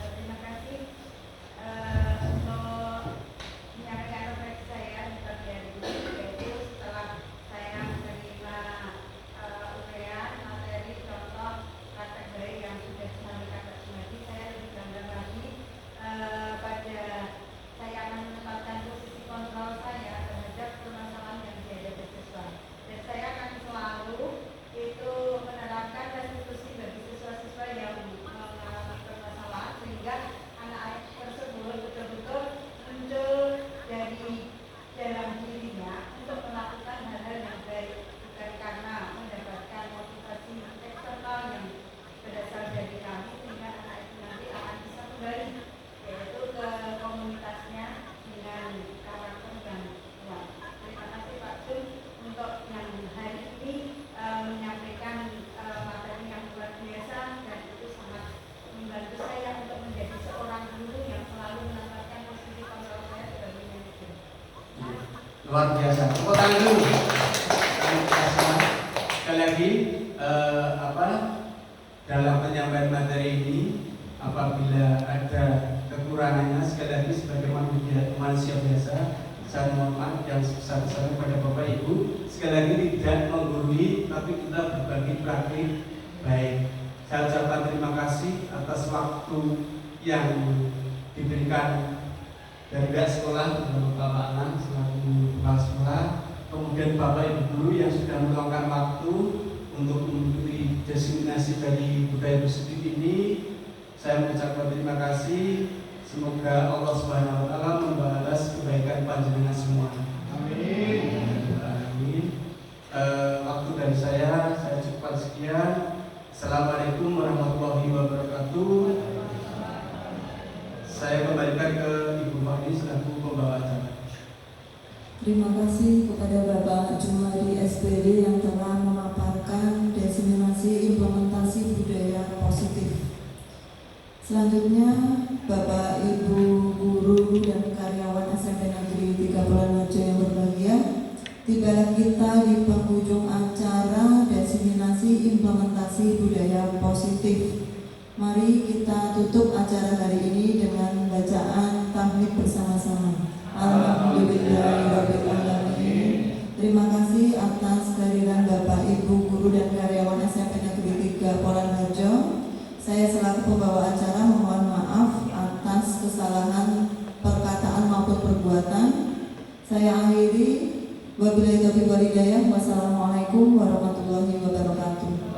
Terima kasih untuk menyampaikan refleksi saya di pagi hari ini, yaitu setelah saya menerima uraian materi contoh kategori yang sudah disampaikan Pak Jumadi, saya lebih bangga lagi pada saya akan menempatkan posisi kontrol saya terhadap permasalahan yang dihadapi siswa, dan saya akan selalu itu menerapkan restitusi bagi siswa-siswa yang mengalami permasalahan, sehingga anak-anak tersebut betul-betul muncul dari dalam dirinya untuk melakukan hal-hal yang baik, bukan karena mendapatkan motivasi eksternal yang berasal dari kami, sehingga anak itu nanti akan bisa kembali yaitu ke komunitasnya dengan karakter yang kuat. Terima kasih Pak Jun untuk yang hari ini menyampaikan materi yang luar biasa, dan itu sangat membantu saya untuk menjadi seorang guru yang selalu menempatkan posisi kontrol saya sebagai manajer. Luar biasa. Tepuk tangan dulu. Sekali lagi, dalam penyampaian materi ini, apabila ada kekurangannya, sekali lagi sebagai manusia biasa, saya mohon maaf yang sebesar-besarnya kepada Bapak Ibu. Sekali lagi tidak menggurui, tapi kita berbagi praktik baik. Saya ucapkan terima kasih atas waktu yang diberikan dari pihak sekolah, Bapak Anang selaku kepala sekolah, kemudian Bapak Ibu guru yang sudah meluangkan waktu untuk mengikuti diseminasi dari budaya positif ini. Saya mengucapkan terima kasih. Semoga Allah Subhanahu wa taala membalas kebaikan panjenengan semua. Amin. Amin. Waktu dari saya cukupkan sekian. Assalamualaikum warahmatullahi wabarakatuh. Saya kembalikan ke Ibu Fahmi selaku pembawa acara. Terima kasih kepada Bapak Jumadi SPD yang telah memaparkan diseminasi implementasi budaya positif. Selanjutnya, Bapak, Ibu, guru, dan karyawan SMP Negeri 3 Harjo yang berbahagia, tibalah kita di penghujung acara diseminasi implementasi budaya positif. Mari kita tutup acara hari ini dengan bacaan tahmid bersama-sama. Alhamdulillahirrahmanirrahim. Terima kasih atas kehadiran Bapak, Ibu, guru, dan karyawan SMP Negeri 3 Harjo. Saya selaku pembawa acara mohon maaf atas kesalahan perkataan maupun perbuatan. Saya akhiri. Wabillahi taufiq wal hidayah. Wassalamualaikum warahmatullahi wabarakatuh.